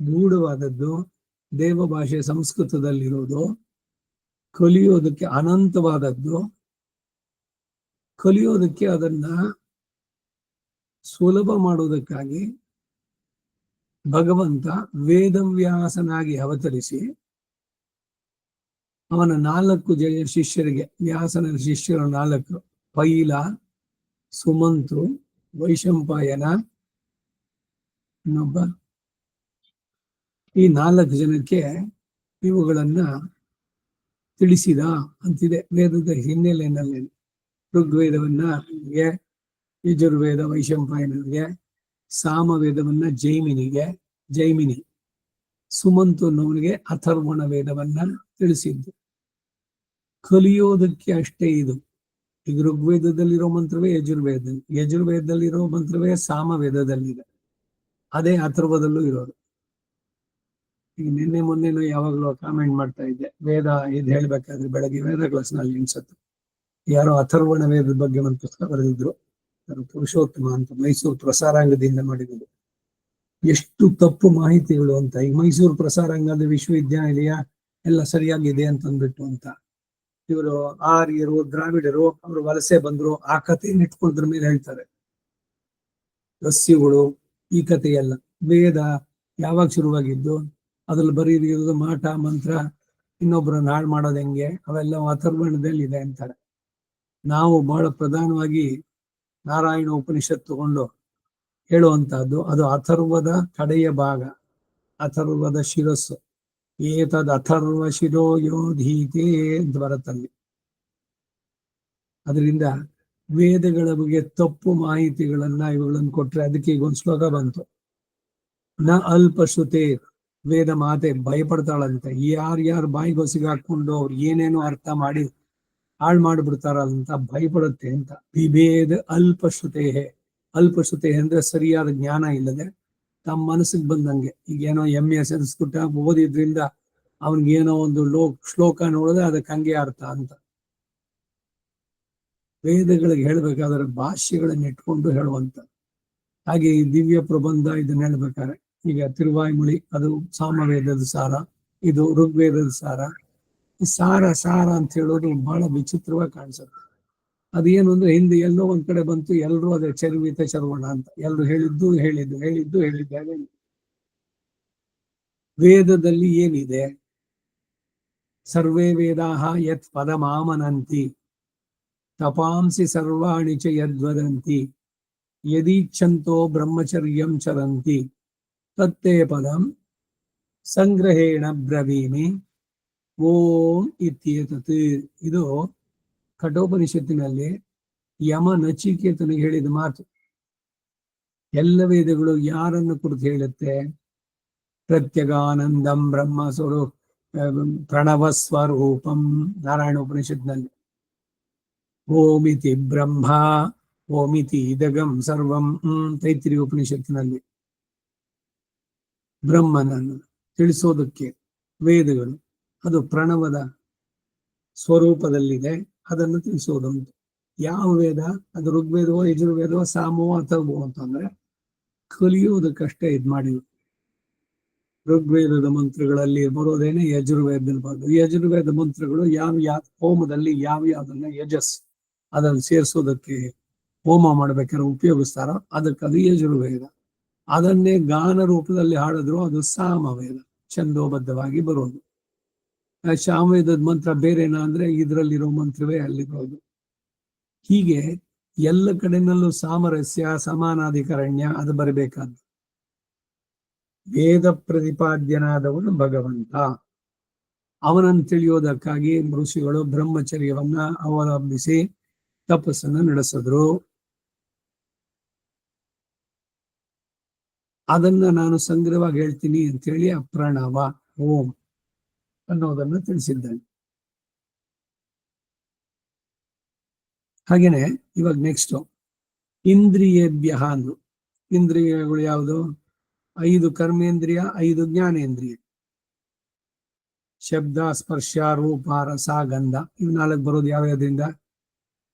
ಗೂಢವಾದದ್ದು, ದೇವ ಭಾಷೆ ಸಂಸ್ಕೃತದಲ್ಲಿರೋದು, ಕಲಿಯೋದಕ್ಕೆ ಅನಂತವಾದದ್ದು. ಕಲಿಯೋದಕ್ಕೆ ಅದನ್ನ ಸುಲಭ ಮಾಡುವುದಕ್ಕಾಗಿ ಭಗವಂತ ವೇದವ್ಯಾಸನಾಗಿ ಅವತರಿಸಿ ಅವನ 4 ಶಿಷ್ಯರಿಗೆ, ವ್ಯಾಸನ ಶಿಷ್ಯರು 4, ಪೈಲ, ಸುಮಂತು, ವೈಶಂಪಾಯನ, ಇನ್ನೊಬ್ಬ, ಈ 4 ಜನಕ್ಕೆ ಇವುಗಳನ್ನ ತಿಳಿಸಿದ ಅಂತಿದೆ ವೇದದ ಹಿನ್ನೆಲೆಯಲ್ಲಿ. ಋಗ್ವೇದವನ್ನ ಯಜುರ್ವೇದ ವೈಶಂಪಾಯನಿಗೆ, ಸಾಮವೇದವನ್ನ ಜೈಮಿನಿ, ಸುಮಂತು ಅನ್ನೋವನಿಗೆ ಅಥರ್ವಣ ವೇದವನ್ನ ತಿಳಿಸಿದ್ದು. ಕಲಿಯೋದಕ್ಕೆ ಅಷ್ಟೇ ಇದು. ಈಗ ಋಗ್ವೇದದಲ್ಲಿರೋ ಮಂತ್ರವೇ ಯಜುರ್ವೇದದಲ್ಲಿರೋ ಮಂತ್ರವೇ ಸಾಮವೇದದಲ್ಲಿದೆ, ಅದೇ ಅಥರ್ವದಲ್ಲೂ ಇರೋದು. ಈಗ ನಿನ್ನೆ ಮೊನ್ನೆನೂ ಯಾವಾಗಲೂ ಕಾಮೆಂಟ್ ಮಾಡ್ತಾ ಇದ್ದೆ, ವೇದ ಇದು ಹೇಳ್ಬೇಕಾದ್ರೆ ಬೆಳಗ್ಗೆ ವೇದ ಕ್ಲಾಸ್ನಲ್ಲಿ ಅನ್ಸತ್ತು ಯಾರೋ ಅಥರ್ವಣ ವೇದದ ಬಗ್ಗೆ ಒಂದು ಪುಸ್ತಕ ಬರೆದಿದ್ರು, ಪುರುಷೋತ್ತಮ ಅಂತ, ಮೈಸೂರು ಪ್ರಸಾರಾಂಗದಿಂದ ಮಾಡಿದ್ರು. ಎಷ್ಟು ತಪ್ಪು ಮಾಹಿತಿಗಳು ಅಂತ. ಈಗ ಮೈಸೂರು ಪ್ರಸಾರಾಂಗದ ವಿಶ್ವವಿದ್ಯಾನಿಲಯ ಎಲ್ಲ ಸರಿಯಾಗಿದೆ ಅಂತಂದ್ಬಿಟ್ಟು ಅಂತ. ಇವರು ಆರ್ಯರು ದ್ರಾವಿಡರು ಅವರು ವಲಸೆ ಬಂದ್ರು, ಆ ಕಥೆಯನ್ನು ಇಟ್ಕೊಂಡ್ರ ಮೇಲೆ ಹೇಳ್ತಾರೆ ರಸ್ಯಗಳು. ಈ ಕಥೆಯಲ್ಲ. ವೇದ ಯಾವಾಗ ಶುರುವಾಗಿದ್ದು, ಅದ್ರಲ್ಲಿ ಬರೀದಿರೋದು ಮಾಟ ಮಂತ್ರ, ಇನ್ನೊಬ್ಬರನ್ನ ಹಾಳು ಮಾಡೋದು ಹೆಂಗೆ, ಅವೆಲ್ಲ ಅಥರ್ವಣದಲ್ಲಿ ಇದೆ ಅಂತಾರೆ. ನಾವು ಬಹಳ ಪ್ರಧಾನವಾಗಿ ನಾರಾಯಣ ಉಪನಿಷತ್ ತಗೊಂಡು ಹೇಳುವಂತಹದ್ದು ಅದು ಅಥರ್ವದ ಕಡೆಯ ಭಾಗ, ಅಥರ್ವದ ಶಿರಸ್ಸು. ಏತದ್ ಅಥರ್ವ ಶಿರೋ ಯೋಧೀತೆ ಅಂತ ಬರುತ್ತಲ್ಲಿ. ಅದರಿಂದ ವೇದಗಳ ಬಗ್ಗೆ ತಪ್ಪು ಮಾಹಿತಿಗಳನ್ನ ಇವುಗಳನ್ನು ಕೊಟ್ರೆ ಅದಕ್ಕೆ ಈಗ ಒಂದು ಶ್ಲೋಕ ಬಂತು, ನ ಅಲ್ಪಶ್ರುತೆ. ವೇದ ಮಾತೆ ಭಯಪಡ್ತಾಳಂತೆ, ಯಾರ್ಯಾರು ಬಾಯಿಗೊಸಿಗೆ ಹಾಕೊಂಡು ಅವ್ರು ಏನೇನೋ ಅರ್ಥ ಮಾಡಿ ಹಾಳು ಮಾಡಿಬಿಡ್ತಾರಂತ ಭಯಪಡುತ್ತೆ ಅಂತ. ವಿಭೇದ ಅಲ್ಪಶ್ರುತೆ. ಅಲ್ಪಶ್ರುತೆ ಅಂದ್ರೆ ಸರಿಯಾದ ಜ್ಞಾನ ಇಲ್ಲದೆ ತಮ್ಮ ಮನಸ್ಸಿಗೆ ಬಂದಂಗೆ, ಈಗೇನೋ MA ಸಂಸ್ಕೃತ ಓದಿದ್ರಿಂದ ಅವನಿಗೇನೋ ಒಂದು ಶ್ಲೋಕ ನೋಡಿದ್ರೆ ಅದಕ್ಕೆ ಹಂಗೆ ಅರ್ಥ ಅಂತ. ವೇದಗಳಿಗೆ ಹೇಳ್ಬೇಕಾದ್ರೆ ಭಾಷ್ಯಗಳನ್ನ ಇಟ್ಕೊಂಡು ಹೇಳುವಂತ. ಹಾಗೆ ಈ ದಿವ್ಯ ಪ್ರಬಂಧ ಇದನ್ನ ಹೇಳ್ಬೇಕಾದ್ರೆ ಈಗ ತಿರುವಾಯ್ಮೊಳಿ ಅದು ಸಾಮವೇದದ ಸಾರ, ಇದು ಋಗ್ವೇದದ ಸಾರ. ಈ ಸಾರ ಅಂತ ಹೇಳೋದು ಬಹಳ ವಿಚಿತ್ರವಾಗಿ ಕಾಣಿಸುತ್ತೆ. ಅದೇನು ಅಂದ್ರೆ ಹಿಂದೆ ಎಲ್ಲೋ ಒಂದ್ ಕಡೆ ಬಂತು, ಎಲ್ರು ಅದೇ ಚರ್ವಿತ ಚರ್ವಣ ಅಂತ ಎಲ್ರು ಹೇಳಿದ್ದು. ವೇದದಲ್ಲಿ ಏನಿದೆ? ಸರ್ವೇ ವೇದಾಹ ಯತ್ ಪದಮಾಮನಂತಿ ತಪಾಂಸಿ ಸರ್ವಾಣಿ ಚ ಯದ್ವದಂತಿ ಯದೀಚ್ಛಂತೋ ಬ್ರಹ್ಮಚರ್ಯಂ ಚರಂತಿ ತತ್ತೇ ಪದಂ ಸಂಗ್ರಹೇಣ ಬ್ರವೀಮಿ ಓಂ ಇತ್ಯೇತತ್. ಇದು ಕಠೋಪನಿಷತ್ತಿನಲ್ಲಿ ಯಮ ನಚಿಕೇತನಿಗೆ ಹೇಳಿದ ಮಾತು. ಎಲ್ಲ ವೇದಗಳು ಯಾರನ್ನು ಕುರಿತು ಹೇಳುತ್ತೆ? ಪ್ರತ್ಯಗಾನಂದಂ ಬ್ರಹ್ಮ ಸ್ವರೂಪ ಪ್ರಣವ ಸ್ವರೂಪಂ ನಾರಾಯಣ ಉಪನಿಷತ್ನಲ್ಲಿ. ಓಮಿತಿ ಬ್ರಹ್ಮ ಓಮಿತಿ ಇದಗಂ ಸರ್ವಂ ತೈತ್ರಿಯ ಉಪನಿಷತ್ತಿನಲ್ಲಿ ಬ್ರಹ್ಮನನ್ನು ತಿಳಿಸೋದಕ್ಕೆ ವೇದಗಳು ಅದು ಪ್ರಣವದ ಸ್ವರೂಪದಲ್ಲಿದೆ, ಅದನ್ನು ತಿಳಿಸೋದುಂಟು. ಯಾವ ವೇದ? ಅದು ಋಗ್ವೇದವೋ ಯಜುರ್ವೇದವೋ ಸಾಮವೋ ಅಥರ್ವೋ ಅಂತಂದ್ರೆ ಕಲಿಯೋದಕ್ಕಷ್ಟೇ ಇದು ಮಾಡಿದ್ರು. ಋಗ್ವೇದದ ಮಂತ್ರಗಳಲ್ಲಿ ಬರೋದೇನೆ ಯಜುರ್ವೇದದಲ್ಲಿ ಬರೋದು. ಯಜುರ್ವೇದ ಮಂತ್ರಗಳು ಯಾವ ಹೋಮದಲ್ಲಿ ಯಾವ್ಯಾವ್ದನ್ನ ಯಜಸ್ ಅದನ್ನು ಸೇರಿಸೋದಕ್ಕೆ ಹೋಮ ಮಾಡ್ಬೇಕಾದ್ರೆ ಉಪಯೋಗಿಸ್ತಾರೋ ಅದಕ್ಕದು ಯಜುರ್ವೇದ. ಅದನ್ನೇ ಗಾನ ರೂಪದಲ್ಲಿ ಹಾಡಿದ್ರು ಅದು ಸಾಮವೇದ, ಛಂದೋಬದ್ಧವಾಗಿ ಬರೋದು. ಸಾಮವೇದದ ಮಂತ್ರ ಬೇರೆನಾ ಅಂದ್ರೆ ಇದರಲ್ಲಿರೋ ಮಂತ್ರವೇ ಅಲ್ಲಿರೋದು. ಹೀಗೆ ಎಲ್ಲ ಕಡೆನಲ್ಲೂ ಸಾಮರಸ್ಯ ಸಮಾನಾಧಿಕರಣ್ಯ ಅದು ಬರಬೇಕಾದ್ದು. ವೇದ ಪ್ರತಿಪಾದ್ಯನಾದವನು ಭಗವಂತ. ಅವನನ್ನು ತಿಳಿಯೋದಕ್ಕಾಗಿ ಋಷಿಗಳು ಬ್ರಹ್ಮಚರ್ಯವನ್ನ ಅವಲಂಬಿಸಿ ತಪಸ್ಸನ್ನು ನಡೆಸಿದ್ರು. ಅದನ್ನ ನಾನು ಸಂಗ್ರಹವಾಗಿ ಹೇಳ್ತೀನಿ ಅಂತೇಳಿ ಅಪ್ರಣವ ಓಂ ಅನ್ನೋದನ್ನು ತಿಳಿಸಿದ್ದಾನೆ. ಹಾಗೇನೆ ಇವಾಗ ನೆಕ್ಸ್ಟ್ ಇಂದ್ರಿಯೇಭ್ಯ ಅಂದ್ರು. ಇಂದ್ರಿಯಗಳು ಯಾವುದು? 5 ಕರ್ಮೇಂದ್ರಿಯ, 5 ಜ್ಞಾನೇಂದ್ರಿಯ. ಶಬ್ದ, ಸ್ಪರ್ಶ, ರೂಪ, ರಸ, ಗಂಧ. ಇವು 4 ಬರೋದು ಯಾವ್ಯಾವ್ದ್ರಿಂದ?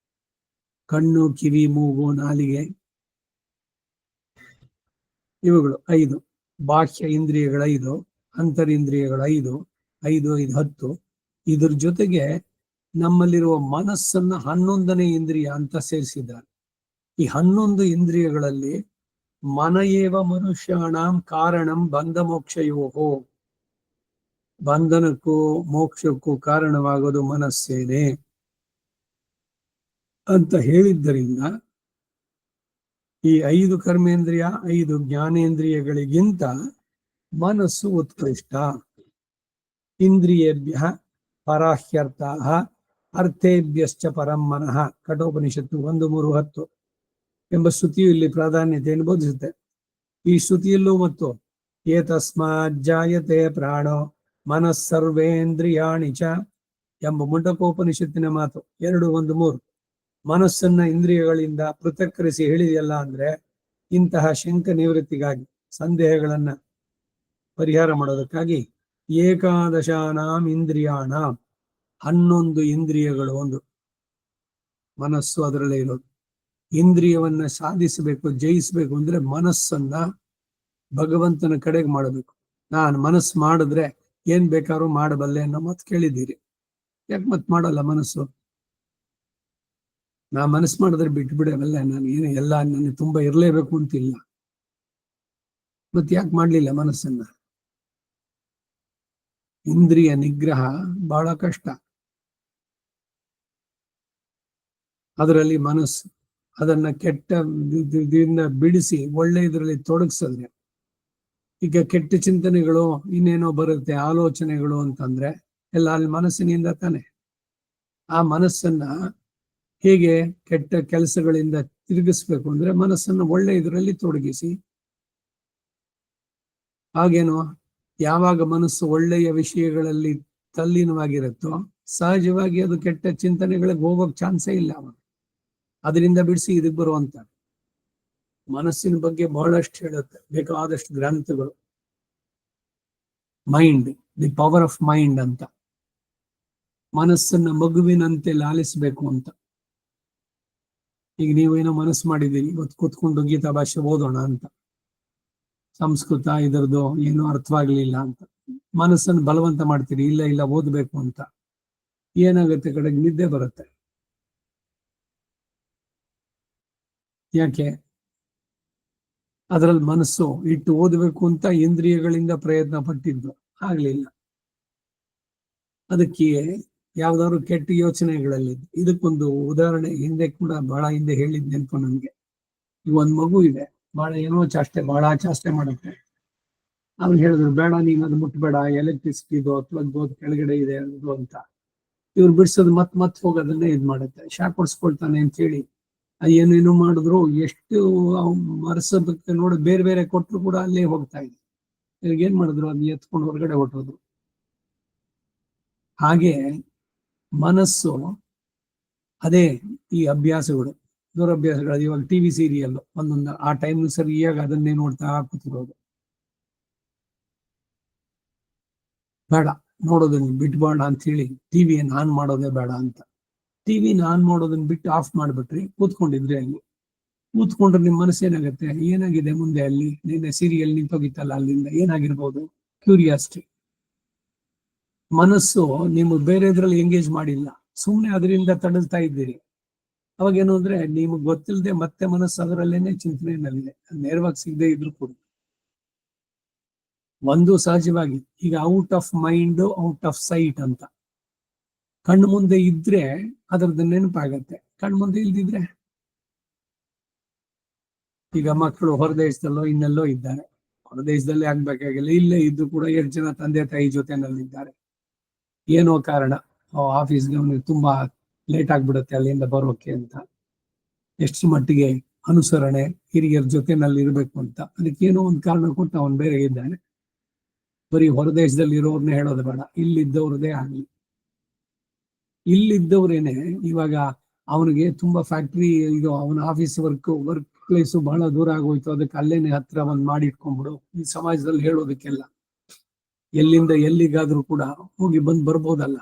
ಕಣ್ಣು, ಕಿವಿ, ಮೂಗು, ನಾಲಿಗೆ, ಇವುಗಳು 5. ಬಾಹ್ಯ ಇಂದ್ರಿಯಗಳ 5, ಅಂತರಿಂದ್ರಿಯಗಳ 5, 5, 10. ಇದ್ರ ಜೊತೆಗೆ ನಮ್ಮಲ್ಲಿರುವ ಮನಸ್ಸನ್ನ 11ನೇ ಇಂದ್ರಿಯ ಅಂತ ಸೇರಿಸಿದ್ದಾರೆ. ಈ 11 ಇಂದ್ರಿಯಗಳಲ್ಲಿ ಮನಯೇವ ಮನುಷ್ಯಾಣಂ ಕಾರಣಂ ಬಂಧ ಮೋಕ್ಷಯೋಹೋ. ಬಂಧನಕ್ಕೂ ಮೋಕ್ಷಕ್ಕೂ ಕಾರಣವಾಗೋದು ಮನಸ್ಸೇನೆ ಅಂತ ಹೇಳಿದ್ದರಿಂದ ಈ 5 ಕರ್ಮೇಂದ್ರಿಯ 5 ಜ್ಞಾನೇಂದ್ರಿಯಗಳಿಗಿಂತ ಮನಸ್ಸು ಉತ್ಕೃಷ್ಟ. ಇಂದ್ರಿಯೇಭ್ಯ ಪರಾಹ್ಯರ್ಥ ಅರ್ಥೇಭ್ಯಶ್ಚ ಪರಂ ಮನಃ. ಕಠೋಪನಿಷತ್ತು 1:3-10 ಎಂಬ ಶ್ರುತಿಯು ಇಲ್ಲಿ ಪ್ರಾಧಾನ್ಯತೆಯನ್ನು ಬೋಧಿಸುತ್ತೆ. ಈ ಶ್ರುತಿಯಲ್ಲೂ ಮತ್ತು ಏತಸ್ಮಾತ್ ಜಾಯತೆ ಪ್ರಾಣೋ ಮನಸ್ಸರ್ವೇಂದ್ರಿಯಾಣಿ ಚ ಎಂಬ ಮುಂಡಕೋಪನಿಷತ್ತಿನ ಮಾತು 2:1-3 ಮನಸ್ಸನ್ನ ಇಂದ್ರಿಯಗಳಿಂದ ಪೃಥಕ್ಕರಿಸಿ ಹೇಳಿದೆಯಲ್ಲ ಅಂದ್ರೆ ಇಂತಹ ಶಂಕ ನಿವೃತ್ತಿಗಾಗಿ, ಸಂದೇಹಗಳನ್ನ ಪರಿಹಾರ ಮಾಡೋದಕ್ಕಾಗಿ ಏಕಾದಶಾನಾಂ ಇಂದ್ರಿಯಾಣಾಂ 11 ಇಂದ್ರಿಯಗಳು ಒಂದು ಮನಸ್ಸು ಅದರಲ್ಲೇ ಇರೋದು. ಇಂದ್ರಿಯವನ್ನ ಸಾಧಿಸಬೇಕು, ಜಯಿಸಬೇಕು ಅಂದ್ರೆ ಮನಸ್ಸನ್ನ ಭಗವಂತನ ಕಡೆಗೆ ಮಾಡಬೇಕು. ನಾನು ಮನಸ್ಸು ಮಾಡಿದ್ರೆ ಏನ್ ಬೇಕಾದ್ರೂ ಮಾಡಬಲ್ಲೆ ಅನ್ನೋ ಮಾತು ಕೇಳಿದ್ದೀರಿ. ಯಾಕೆ ಮತ್ ಮಾಡಲ್ಲ ಮನಸ್ಸು? ನಾ ಮನಸ್ಸು ಮಾಡಿದ್ರೆ ಬಿಟ್ಟು ಬಿಡವಲ್ಲ, ನಾನು ಏನು ಎಲ್ಲ ನನಗೆ ತುಂಬಾ ಇರಲೇಬೇಕು ಅಂತಿಲ್ಲ. ಮತ್ ಯಾಕೆ ಮಾಡ್ಲಿಲ್ಲ ಮನಸ್ಸನ್ನ? ಇಂದ್ರಿಯ ನಿಗ್ರಹ ಬಹಳ ಕಷ್ಟ. ಅದರಲ್ಲಿ ಮನಸ್ಸು ಅದನ್ನ ಕೆಟ್ಟ ಬಿಡಿಸಿ ಒಳ್ಳೆ ಇದರಲ್ಲಿ ತೊಡಗಿಸಿದ್ರೆ, ಈಗ ಕೆಟ್ಟ ಚಿಂತನೆಗಳು ಇನ್ನೇನೋ ಬರುತ್ತೆ, ಆಲೋಚನೆಗಳು ಅಂತಂದ್ರೆ ಎಲ್ಲ ಅಲ್ಲಿ ಮನಸ್ಸಿನಿಂದ ತಾನೆ. ಆ ಮನಸ್ಸನ್ನ ಹೇಗೆ ಕೆಟ್ಟ ಕೆಲಸಗಳಿಂದ ತಿರುಗಿಸ್ಬೇಕು ಅಂದ್ರೆ ಮನಸ್ಸನ್ನು ಒಳ್ಳೆ ಇದರಲ್ಲಿ ತೊಡಗಿಸಿ. ಹಾಗೇನೋ ಯಾವಾಗ ಮನಸ್ಸು ಒಳ್ಳೆಯ ವಿಷಯಗಳಲ್ಲಿ ತಲ್ಲೀನವಾಗಿರುತ್ತೋ ಸಹಜವಾಗಿ ಅದು ಕೆಟ್ಟ ಚಿಂತನೆಗಳಿಗೆ ಹೋಗೋಕ್ ಚಾನ್ಸೇ ಇಲ್ಲ. ಅದರಿಂದ ಬಿಡಿಸಿ ಇದಕ್ಕೆ ಬರುವಂತ ಮನಸ್ಸಿನ ಬಗ್ಗೆ ಬಹಳಷ್ಟು ಹೇಳುತ್ತೆ, ಬೇಕಾದಷ್ಟು ಗ್ರಂಥಗಳು. Mind, the power of mind ಅಂತ, ಮನಸ್ಸನ್ನ ಮಗುವಿನಂತೆ ಲಾಲಿಸಬೇಕು ಅಂತ. ಈಗ ನೀವೇನೋ ಮನಸ್ಸು ಮಾಡಿದ್ದೀರಿ, ಇವತ್ತು ಕೂತ್ಕೊಂಡು ಗೀತಾ ಭಾಷೆ ಓದೋಣ ಅಂತ, ಸಂಸ್ಕೃತ ಇದರದು ಏನೋ ಅರ್ಥವಾಗ್ಲಿಲ್ಲ ಅಂತ ಮನಸ್ಸನ್ನು ಬಲವಂತ ಮಾಡ್ತೀರಿ, ಇಲ್ಲ ಇಲ್ಲ ಓದ್ಬೇಕು ಅಂತ. ಏನಾಗುತ್ತೆ ಕಡೆಗೆ ನಿದ್ದೆ ಬರುತ್ತೆ. ಯಾಕೆ? ಅದರಲ್ಲಿ ಮನಸ್ಸು ಇಟ್ಟು ಓದಬೇಕು ಅಂತ ಇಂದ್ರಿಯಗಳಿಂದ ಪ್ರಯತ್ನ ಪಟ್ಟಿದ್ದು ಆಗ್ಲಿಲ್ಲ. ಅದಕ್ಕೆ ಯಾವ್ದಾದ್ರು ಕೆಟ್ಟ ಯೋಚನೆಗಳಲ್ಲಿ, ಇದಕ್ಕೊಂದು ಉದಾಹರಣೆ ಹಿಂದೆ ಕೂಡ ಬಹಳ ಹಿಂದೆ ಹೇಳಿದ್ ನೆನಪು ನನ್ಗೆ. ಈಗ ಒಂದ್ ಮಗು ಇದೆ, ಬಹಳ ಏನೋ ಬಹಳ ಚಾಷ್ಟೆ ಮಾಡುತ್ತೆ. ಅವ್ರು ಹೇಳಿದ್ರು, ಬೇಡ ನೀನ್ ಅದು ಮುಟ್ಬೇಡ, ಎಲೆಕ್ಟ್ರಿಸಿಟಿ ಇದು ಅಥವಾ ಕೆಳಗಡೆ ಇದೆ ಅದು ಅಂತ. ಇವ್ರು ಬಿಡ್ಸೋದು ಮತ್ ಹೋಗೋದನ್ನೇ ಇದ್ ಮಾಡುತ್ತೆ, ಶಾಕ್ ಹೊಡ್ಸ್ಕೊಳ್ತಾನೆ ಅಂತ ಹೇಳಿ ಏನೇನು ಮಾಡಿದ್ರು. ಎಷ್ಟು ಮರ್ಸೋದಕ್ಕೆ ನೋಡಿ ಬೇರೆ ಬೇರೆ ಕೊಟ್ಟರು ಕೂಡ ಅಲ್ಲೇ ಹೋಗ್ತಾ ಇದೆ. ಇವಾಗ ಏನ್ ಮಾಡಿದ್ರು, ಅದನ್ನ ಎತ್ಕೊಂಡು ಹೊರಗಡೆ ಹೊಟ್ಟೋದು. ಹಾಗೆ ಮನಸ್ಸು ಅದೇ ಈ ಅಭ್ಯಾಸಗಳು, ದುರಭ್ಯಾಸಗಳು. ಇವಾಗ ಟಿವಿ ಸೀರಿಯಲ್ ಒಂದೊಂದು ಆ ಟೈಮ್ ಸರಿಯಾಗಿ ಅದನ್ನೇ ನೋಡ್ತಾ ಕೂತಿರೋದು. ಬೇಡ ನೋಡೋದನ್ನ ಬಿಟ್ಬೇಡ ಅಂತ ಹೇಳಿ ಟಿವಿಯನ್ನು ಆನ್ ಮಾಡೋದೇ ಬೇಡ ಅಂತ. ಟಿವಿನ ಆನ್ ಮಾಡೋದನ್ನ ಬಿಟ್ಟು ಆಫ್ ಮಾಡ್ಬಿಟ್ರಿ, ಕೂತ್ಕೊಂಡಿದ್ರೆ ಅಲ್ಲಿ ಕೂತ್ಕೊಂಡ್ರೆ ನಿಮ್ ಮನಸ್ಸು ಏನಾಗುತ್ತೆ, ಏನಾಗಿದೆ ಮುಂದೆ ಅಲ್ಲಿ, ನಿನ್ನೆ ಸೀರಿಯಲ್ ನಿಂತೋಗಿತ್ತಲ್ಲ ಅಲ್ಲಿಂದ ಏನಾಗಿರ್ಬೋದು, ಕ್ಯೂರಿಯಾಸಿಟಿ. ಮನಸ್ಸು ನೀವು ಬೇರೆ ಇದ್ರಲ್ಲಿ ಎಂಗೇಜ್ ಮಾಡಿಲ್ಲ, ಸುಮ್ಮನೆ ಅದರಿಂದ ತಡಲ್ತಾ ಇದ್ದೀರಿ. ಅವಾಗೇನು ಅಂದ್ರೆ ನಿಮ್ಗೆ ಗೊತ್ತಿಲ್ಲದೆ ಮತ್ತೆ ಮನಸ್ಸು ಅದರಲ್ಲೇನೆ ಚಿಂತನೆಯಲ್ಲಿದೆ, ನೇರವಾಗಿ ಸಿಗದೆ ಇದ್ರು ಕೂಡ. ಒಂದು ಸಹಜವಾಗಿ ಈಗ out of mind out off site ಅಂತ, ಕಣ್ಣು ಮುಂದೆ ಇದ್ರೆ ಅದರದ್ದು ನೆನಪಾಗತ್ತೆ, ಕಣ್ಣು ಮುಂದೆ ಇಲ್ದಿದ್ರೆ. ಈಗ ಮಕ್ಕಳು ಹೊರದೇಶದಲ್ಲೋ ಇನ್ನೆಲ್ಲೋ ಇದ್ದಾರೆ, ಹೊರದೇಶದಲ್ಲೇ ಆಗ್ಬೇಕಾಗಿಲ್ಲ, ಇಲ್ಲೇ ಇದ್ದು ಕೂಡ ಎಷ್ಟು ಜನ ತಂದೆ ತಾಯಿ ಜೊತೆನಲ್ಲಿದ್ದಾರೆ. ಏನೋ ಕಾರಣ ಆಫೀಸ್ಗೆ ಅವನಿಗೆ ತುಂಬಾ ಲೇಟ್ ಆಗ್ಬಿಡುತ್ತೆ ಅಲ್ಲಿಂದ ಬರೋಕೆ ಅಂತ. ಎಷ್ಟು ಮಟ್ಟಿಗೆ ಅನುಸರಣೆ, ಹಿರಿಯರ ಜೊತೆನಲ್ಲಿ ಇರ್ಬೇಕು ಅಂತ, ಅದಕ್ಕೇನೋ ಒಂದು ಕಾರಣ ಕೊಟ್ಟು ಅವನು ಬೇರೆ ಇದ್ದಾನೆ. ಬರೀ ಹೊರದೇಶದಲ್ಲಿ ಇರೋರ್ನೇ ಹೇಳೋದು ಬೇಡ, ಇಲ್ಲಿದ್ದವ್ರದೇ ಆಗ್ಲಿ. ಇಲ್ಲಿದ್ದವ್ರೇನೆ ಇವಾಗ ಅವನಿಗೆ ತುಂಬಾ ಫ್ಯಾಕ್ಟ್ರಿ ಇದು, ಅವನ ಆಫೀಸ್ ವರ್ಕ್ ಪ್ಲೇಸು ಬಹಳ ದೂರ ಆಗೋಯ್ತು, ಅದಕ್ಕೆ ಅಲ್ಲೇನೆ ಹತ್ರ ಒಂದ್ ಮಾಡಿ ಇಟ್ಕೊಂಡ್ಬಿಡು. ಈ ಸಮಾಜದಲ್ಲಿ ಹೇಳೋದಕ್ಕೆಲ್ಲ ಎಲ್ಲಿಂದ ಎಲ್ಲಿಗಾದ್ರೂ ಕೂಡ ಹೋಗಿ ಬರ್ಬೋದಲ್ಲ.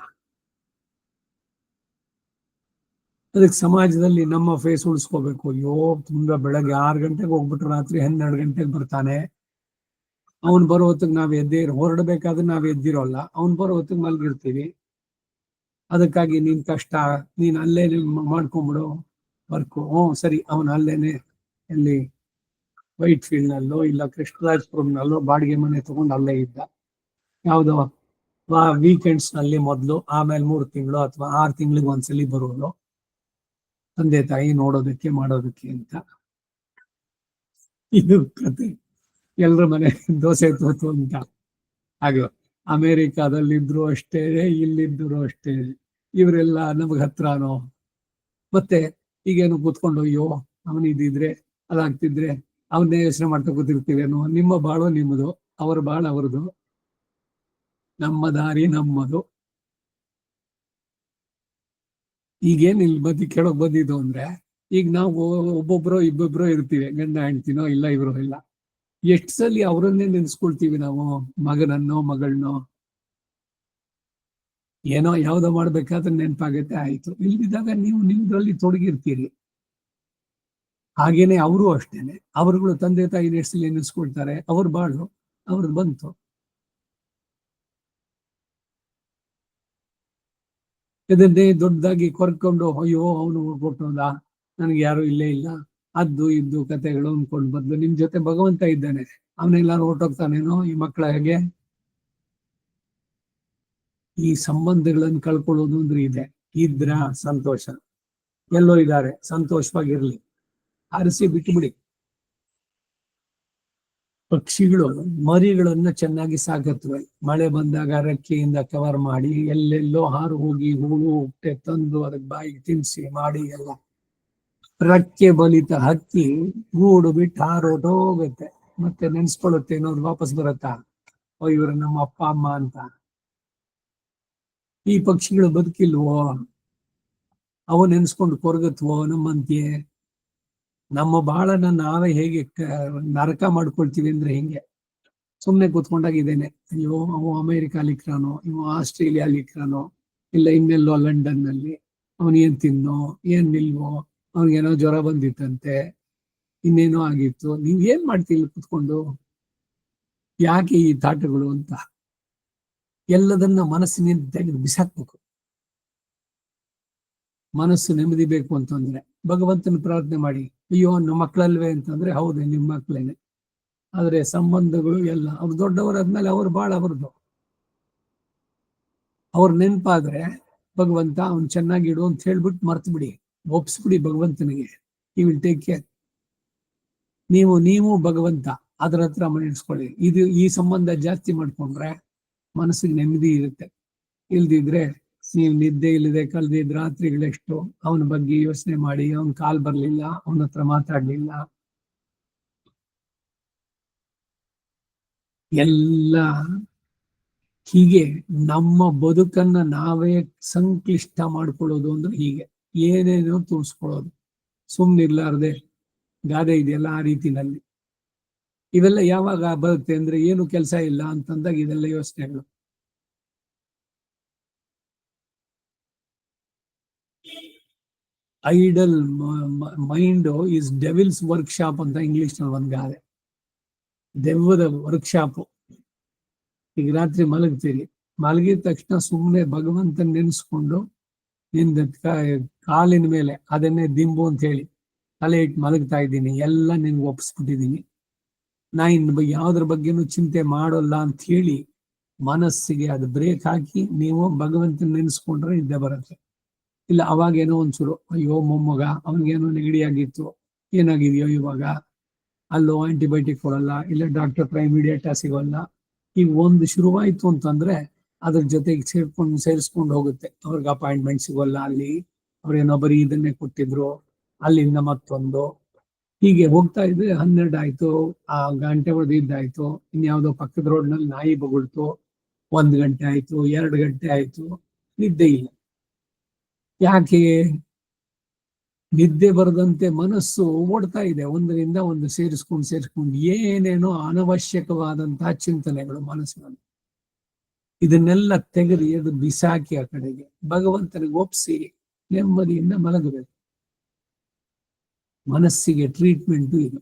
ಅದಕ್ಕೆ ಸಮಾಜದಲ್ಲಿ ನಮ್ಮ ಫೇಸ್ ಉಳಿಸ್ಕೋಬೇಕು. ಅಯ್ಯೋ ತುಂಬಾ ಬೆಳಗ್ಗೆ 6 ಗಂಟೆಗೆ ಹೋಗ್ಬಿಟ್ರೆ ರಾತ್ರಿ 12 ಗಂಟೆಗೆ ಬರ್ತಾನೆ, ಅವನ್ ಬರೋ ಹೊತ್ತಿಗೆ ನಾವ್ ಹೊರಡ್ಬೇಕಾದ್ರೆ ನಾವ್ ಎದ್ದಿರೋಲ್ಲ, ಅವ್ನ್ ಬರೋ ಹೊತ್ತಿಗೆ ಮಲ್ಗಿರ್ತೀವಿ. ಅದಕ್ಕಾಗಿ ನೀನ್ ಕಷ್ಟ, ನೀನ್ ಅಲ್ಲೇ ಮಾಡ್ಕೊಂಬಿಡು ವರ್ಕು. ಸರಿ, ಅವನು ಅಲ್ಲೇನೆ ಎಲ್ಲಿ ವೈಟ್ ಫೀಲ್ಡ್ ನಲ್ಲೋ ಇಲ್ಲ ಕೃಷ್ಣರಾಜಪುರಂನಲ್ಲೋ ಬಾಡಿಗೆ ಮನೆ ತಗೊಂಡು ಅಲ್ಲೇ ಇದ್ದ. ಯಾವ್ದೋ ವೀಕೆಂಡ್ಸ್ ನಲ್ಲಿ ಮೊದ್ಲು, ಆಮೇಲೆ 3 ತಿಂಗಳು ಅಥವಾ 6 ತಿಂಗಳಿಗೆ ಒಂದ್ಸಲಿ ಬರೋದು ತಂದೆ ತಾಯಿ ನೋಡೋದಕ್ಕೆ ಮಾಡೋದಕ್ಕೆ ಅಂತ. ಇದು ಕತೆ. ಎಲ್ರ ಮನೆ ದೋಸೆ ತೋತು ಅಂತ. ಹಾಗೆ ಅಮೆರಿಕಾದಲ್ಲಿದ್ರು ಅಷ್ಟೇ, ಇಲ್ಲಿದ್ರು ಅಷ್ಟೇ, ಇವರೆಲ್ಲ ನಮಗ್ ಹತ್ರನೋ. ಮತ್ತೆ ಈಗೇನು ಕೂತ್ಕೊಂಡು ಅಯ್ಯೋ ಅವನಿದ್ರೆ ಅದಾಗ್ತಿದ್ರೆ ಅವನ್ನೇ ಯೋಚನೆ ಮಾಡ್ತಾ ಕೂತಿರ್ತೀವೇನೋ. ನಿಮ್ಮ ಬಾಳೋ ನಿಮ್ಮದು, ಅವರ ಬಾಳ ಅವರದು, ನಮ್ಮ ದಾರಿ ನಮ್ಮದು. ಈಗೇನ್ ಇಲ್ಲಿ ಬದಿ ಕೇಳೋಕ್ ಬಂದಿದ್ದು ಅಂದ್ರೆ, ಈಗ ನಾವು ಒಬ್ಬೊಬ್ರು ಇಬ್ಬೊಬ್ರು ಇರ್ತೀವಿ, ಗಂಡ ಹೆಂಡ್ತಿನೋ ಇಲ್ಲ ಇವರು ಇಲ್ಲ. ಎಷ್ಟು ಸಲ ಅವರನ್ನೇ ನೆನ್ಸ್ಕೊಳ್ತೀವಿ ನಾವು, ಮಗನನ್ನೋ ಮಗಳನ್ನೋ. ಏನೋ ಯಾವ್ದೋ ಮಾಡ್ಬೇಕಾದ್ರೆ ನೆನಪಾಗತ್ತೆ, ಆಯ್ತು. ಇಲ್ದಿದ್ದಾಗ ನೀವು ನಿಮ್ದ್ರಲ್ಲಿ ತೊಡಗಿರ್ತೀರಿ. ಹಾಗೇನೆ ಅವರು ಅಷ್ಟೇನೆ, ಅವರುಗಳು ತಂದೆ ತಾಯಿ ಎಷ್ಟು ಸಲ ನೆನೆಸ್ಕೊಳ್ತಾರೆ, ಅವ್ರ ಬಾಳು ಅವ್ರದ್ದು ಬಂತು. ಇದನ್ನೇ ದೊಡ್ಡದಾಗಿ ಕೊರ್ಕೊಂಡು ಅಯ್ಯೋ ಅವನು ಕೊಟ್ಟೋದ, ನನಗೆ ಯಾರು ಇಲ್ಲೇ ಇಲ್ಲ, ಅದ್ದು ಇದ್ದು ಕತೆಗಳು ಅನ್ಕೊಂಡು ಬದಲು ನಿಮ್ ಜೊತೆ ಭಗವಂತ ಇದ್ದಾನೆ, ಅವನೆಲ್ಲಾರು ಹೊರಟೋಗ್ತಾನೇನೋ ಈ ಮಕ್ಕಳ ಹಾಗೆ. ಈ ಸಂಬಂಧಗಳನ್ನು ಕಳ್ಕೊಳ್ಳೋದು ಅಂದ್ರೆ ಇದೆ. ಇದ್ರ ಸಂತೋಷ, ಎಲ್ಲೋ ಇದ್ದಾರೆ ಸಂತೋಷವಾಗಿರ್ಲಿ, ಆರಿಸಿ ಬಿಟ್ಟುಬಿಡಿ. ಪಕ್ಷಿಗಳು ಮರಿಗಳನ್ನ ಚೆನ್ನಾಗಿ ಸಾಕತ್ವೆ. ಮಳೆ ಬಂದಾಗ ರೆಕ್ಕೆಯಿಂದ ಕವರ್ ಮಾಡಿ ಎಲ್ಲೆಲ್ಲೋ ಹಾರು ಹೋಗಿ ಹೂಳು ಹುಟ್ಟೆ ತಂದು ಅದಕ್ಕೆ ಬಾಯಿಗೆ ತಿನ್ಸಿ ಮಾಡಿ ಎಲ್ಲ. ರೆಕ್ಕೆ ಬಲಿತ ಹಕ್ಕಿ ಗೂಡು ಬಿಟ್ಟು ಹಾರೋಟೋಗುತ್ತೆ, ಮತ್ತೆ ನೆನ್ಸ್ಕೊಳ್ಳುತ್ತೆ ಇನ್ನೊಂದು ವಾಪಸ್ ಬರುತ್ತಾ, ಓ ಇವರು ನಮ್ಮ ಅಪ್ಪ ಅಮ್ಮ ಅಂತ. ಈ ಪಕ್ಷಿಗಳು ಬದುಕಿಲ್ವೋ, ಅವು ನೆನ್ಸ್ಕೊಂಡು ಕೊರಗತ್ವೋ ನಮ್ಮಂತೆಯೇ? ನಮ್ಮ ಬಾಳನ್ನ ನಾವೇ ಹೇಗೆ ನರಕ ಮಾಡ್ಕೊಳ್ತೀವಿ ಅಂದ್ರೆ ಹೆಂಗೆ? ಸುಮ್ನೆ ಕೂತ್ಕೊಂಡಾಗಿದ್ದೇನೆ, ಅಯ್ಯೋ ಅವ ಅಮೆರಿಕಾಲಿಕ್ರಾನೋ, ಇವ ಆಸ್ಟ್ರೇಲಿಯಾಲಿಕ್ರಾನೋ, ಇಲ್ಲ ಇನ್ನೆಲ್ಲೋ ಲಂಡನ್ ನಲ್ಲಿ, ಅವನ್ ಏನ್ ತಿನ್ನೋ ಏನ್ ನಿಲ್ವೋ, ಅವನಿಗೇನೋ ಜ್ವರ ಬಂದಿತ್ತಂತೆ, ಇನ್ನೇನೋ ಆಗಿತ್ತು. ನೀವ್ ಏನ್ ಮಾಡ್ತೀವಿ ಕುತ್ಕೊಂಡು? ಯಾಕೆ ಈ ತಾಟಗಳು ಅಂತ ಎಲ್ಲದನ್ನ ಮನಸ್ಸಿನಿಂದ ತೆಗೆದು ಬಿಸಾಕ್ಬೇಕು. ಮನಸ್ಸು ನೆಮ್ಮದಿ ಬೇಕು ಅಂತಂದ್ರೆ ಭಗವಂತನ ಪ್ರಾರ್ಥನೆ ಮಾಡಿ. ಅಯ್ಯೋ ನಮ್ಮ ಮಕ್ಕಳಲ್ವೇ ಅಂತಂದ್ರೆ ಹೌದು ನಿಮ್ಮ ಮಕ್ಕಳೇನೆ, ಆದ್ರೆ ಸಂಬಂಧಗಳು ಎಲ್ಲ ಅವ್ರು ದೊಡ್ಡವರಾದ್ಮೇಲೆ ಅವ್ರು ಬಾಳ ಅವ್ರದ್ದು. ಅವ್ರ ನೆನಪಾದ್ರೆ ಭಗವಂತ ಅವ್ನು ಚೆನ್ನಾಗಿಡು ಅಂತ ಹೇಳ್ಬಿಟ್ಟು ಮರ್ತು ಬಿಡಿ, ಒಪ್ಸ್ಬಿಡಿ ಭಗವಂತನಿಗೆ. ಈ ವಿಲ್ ಟೇಕ್ ಕೇರ್. ನೀವು ಭಗವಂತ ಅದ್ರ ಹತ್ರ ಮನಿಡ್ಸ್ಕೊಳ್ಳಿ. ಇದು ಈ ಸಂಬಂಧ ಜಾಸ್ತಿ ಮಾಡ್ಕೊಂಡ್ರೆ ಮನಸ್ಸಿಗೆ ನೆಮ್ಮದಿ ಇರುತ್ತೆ. ಇಲ್ದಿದ್ರೆ ನೀವು ನಿದ್ದೆ ಇಲ್ಲದೆ ಕಳೆದಿದ್ದ ರಾತ್ರಿಗಳೆಷ್ಟು ಅವನ ಬಗ್ಗೆ ಯೋಚನೆ ಮಾಡಿ, ಅವನ್ ಕಾಲ್ ಬರ್ಲಿಲ್ಲ, ಅವನ ಹತ್ರ ಮಾತಾಡ್ಲಿಲ್ಲ, ಎಲ್ಲ ಹೀಗೆ ನಮ್ಮ ಬದುಕನ್ನ ನಾವೇ ಸಂಕ್ಲಿಷ್ಟ ಮಾಡ್ಕೊಳ್ಳೋದು ಅಂದ್ರೆ ಹೀಗೆ ಏನೇನೋ ತೋರಿಸ್ಕೊಳ್ಳೋದು. ಸುಮ್ನಿರ್ಲಾರ್ದೆ ಗಾದೆ ಇದೆಯಲ್ಲ ಆ ರೀತಿನಲ್ಲಿ. ಇವೆಲ್ಲ ಯಾವಾಗ ಬರುತ್ತೆ ಅಂದ್ರೆ ಏನು ಕೆಲಸ ಇಲ್ಲ ಅಂತಂದಾಗ ಇದೆಲ್ಲ ಯೋಚನೆಗಳು. Idle mind is devil's workshop ಅಂತ ಇಂಗ್ಲಿಷ್ ನಲ್ಲಿ ಒಂದ್ ಗಾದೆ. ದೆವ್ವದ ವರ್ಕ್ಶಾಪ್. ಈಗ ರಾತ್ರಿ ಮಲಗ್ತೀರಿ, ಮಲಗಿದ ತಕ್ಷಣ ಸುಮ್ಮನೆ ಭಗವಂತನ ನೆನೆಸ್ಕೊಂಡು ನಿಂದ ಕಾಲಿನ ಮೇಲೆ ಅದನ್ನೇ ದಿಂಬು ಅಂತ ಹೇಳಿ ತಲೆ ಇಟ್ಟು ಮಲಗ್ತಾ ಇದ್ದೀನಿ, ಎಲ್ಲ ನಿನ್ಗೆ ಒಪ್ಪಿಸ್ಬಿಟ್ಟಿದ್ದೀನಿ, ನಾ ಇನ್ನು ಯಾವ್ದ್ರ ಬಗ್ಗೆನೂ ಚಿಂತೆ ಮಾಡೋಲ್ಲ ಅಂತ ಹೇಳಿ ಮನಸ್ಸಿಗೆ ಅದು ಬ್ರೇಕ್ ಹಾಕಿ ನೀವು ಭಗವಂತನ ನೆನೆಸ್ಕೊಂಡ್ರೆ ನಿದ್ದೆ ಬರುತ್ತೆ. ಇಲ್ಲ ಅವಾಗೇನೋ ಒಂಚೂರು ಅಯ್ಯೋ ಮೊಮ್ಮಗ ಅವನಿಗೇನೋ ನೆಗಡಿ ಆಗಿತ್ತು, ಏನಾಗಿದೆಯೋ ಇವಾಗ, ಅಲ್ಲೋ ಆಂಟಿಬಯೋಟಿಕ್ ಕೊಡಲ್ಲ, ಇಲ್ಲ ಡಾಕ್ಟರ್ ಹತ್ರ ಇಮಿಡಿಯೇಟ್ ಸಿಗೋಲ್ಲ. ಈಗ ಒಂದು ಶುರುವಾಯ್ತು ಅಂತಂದ್ರೆ ಅದ್ರ ಜೊತೆಗೆ ಸೇರಿಸ್ಕೊಂಡು ಹೋಗುತ್ತೆ. ಅವ್ರಿಗೆ ಅಪಾಯಿಂಟ್ಮೆಂಟ್ ಸಿಗೋಲ್ಲ, ಅಲ್ಲಿ ಅವ್ರೇನೋ ಬರೀ ಇದನ್ನೇ ಕೊಟ್ಟಿದ್ರು, ಅಲ್ಲಿಂದ ಮತ್ತೊಂದು, ಹೀಗೆ ಹೋಗ್ತಾ ಇದ್ರೆ 12 ಆಯ್ತು, ಆ ಗಂಟೆ ಹೊಡೆದಿದ್ದಾಯ್ತು, ಇನ್ಯಾವುದೋ ಪಕ್ಕದ ರೋಡ್ನಲ್ಲಿ ನಾಯಿ ಬೊಗಳ್ತು, 1 ಗಂಟೆ ಆಯ್ತು, 2 ಗಂಟೆ ಆಯ್ತು, ನಿದ್ದೆ ಇಲ್ಲ. ಯಾಕೆ? ನಿದ್ದೆ ಬರದಂತೆ ಮನಸ್ಸು ಓಡ್ತಾ ಇದೆ, ಒಂದರಿಂದ ಒಂದು ಸೇರಿಸ್ಕೊಂಡು ಏನೇನೋ ಅನವಶ್ಯಕವಾದಂತಹ ಚಿಂತನೆಗಳು ಮನಸ್ಸಿನಲ್ಲಿ. ಇದನ್ನೆಲ್ಲ ತೆಗೆದು ಎದು ಬಿಸಾಕಿ ಆ ಕಡೆಗೆ ಭಗವಂತನಿಗೆ ಒಪ್ಸಿ ನೆಮ್ಮದಿಯಿಂದ ಮಲಗಬೇಕು. ಮನಸ್ಸಿಗೆ ಟ್ರೀಟ್ಮೆಂಟು ಇದು.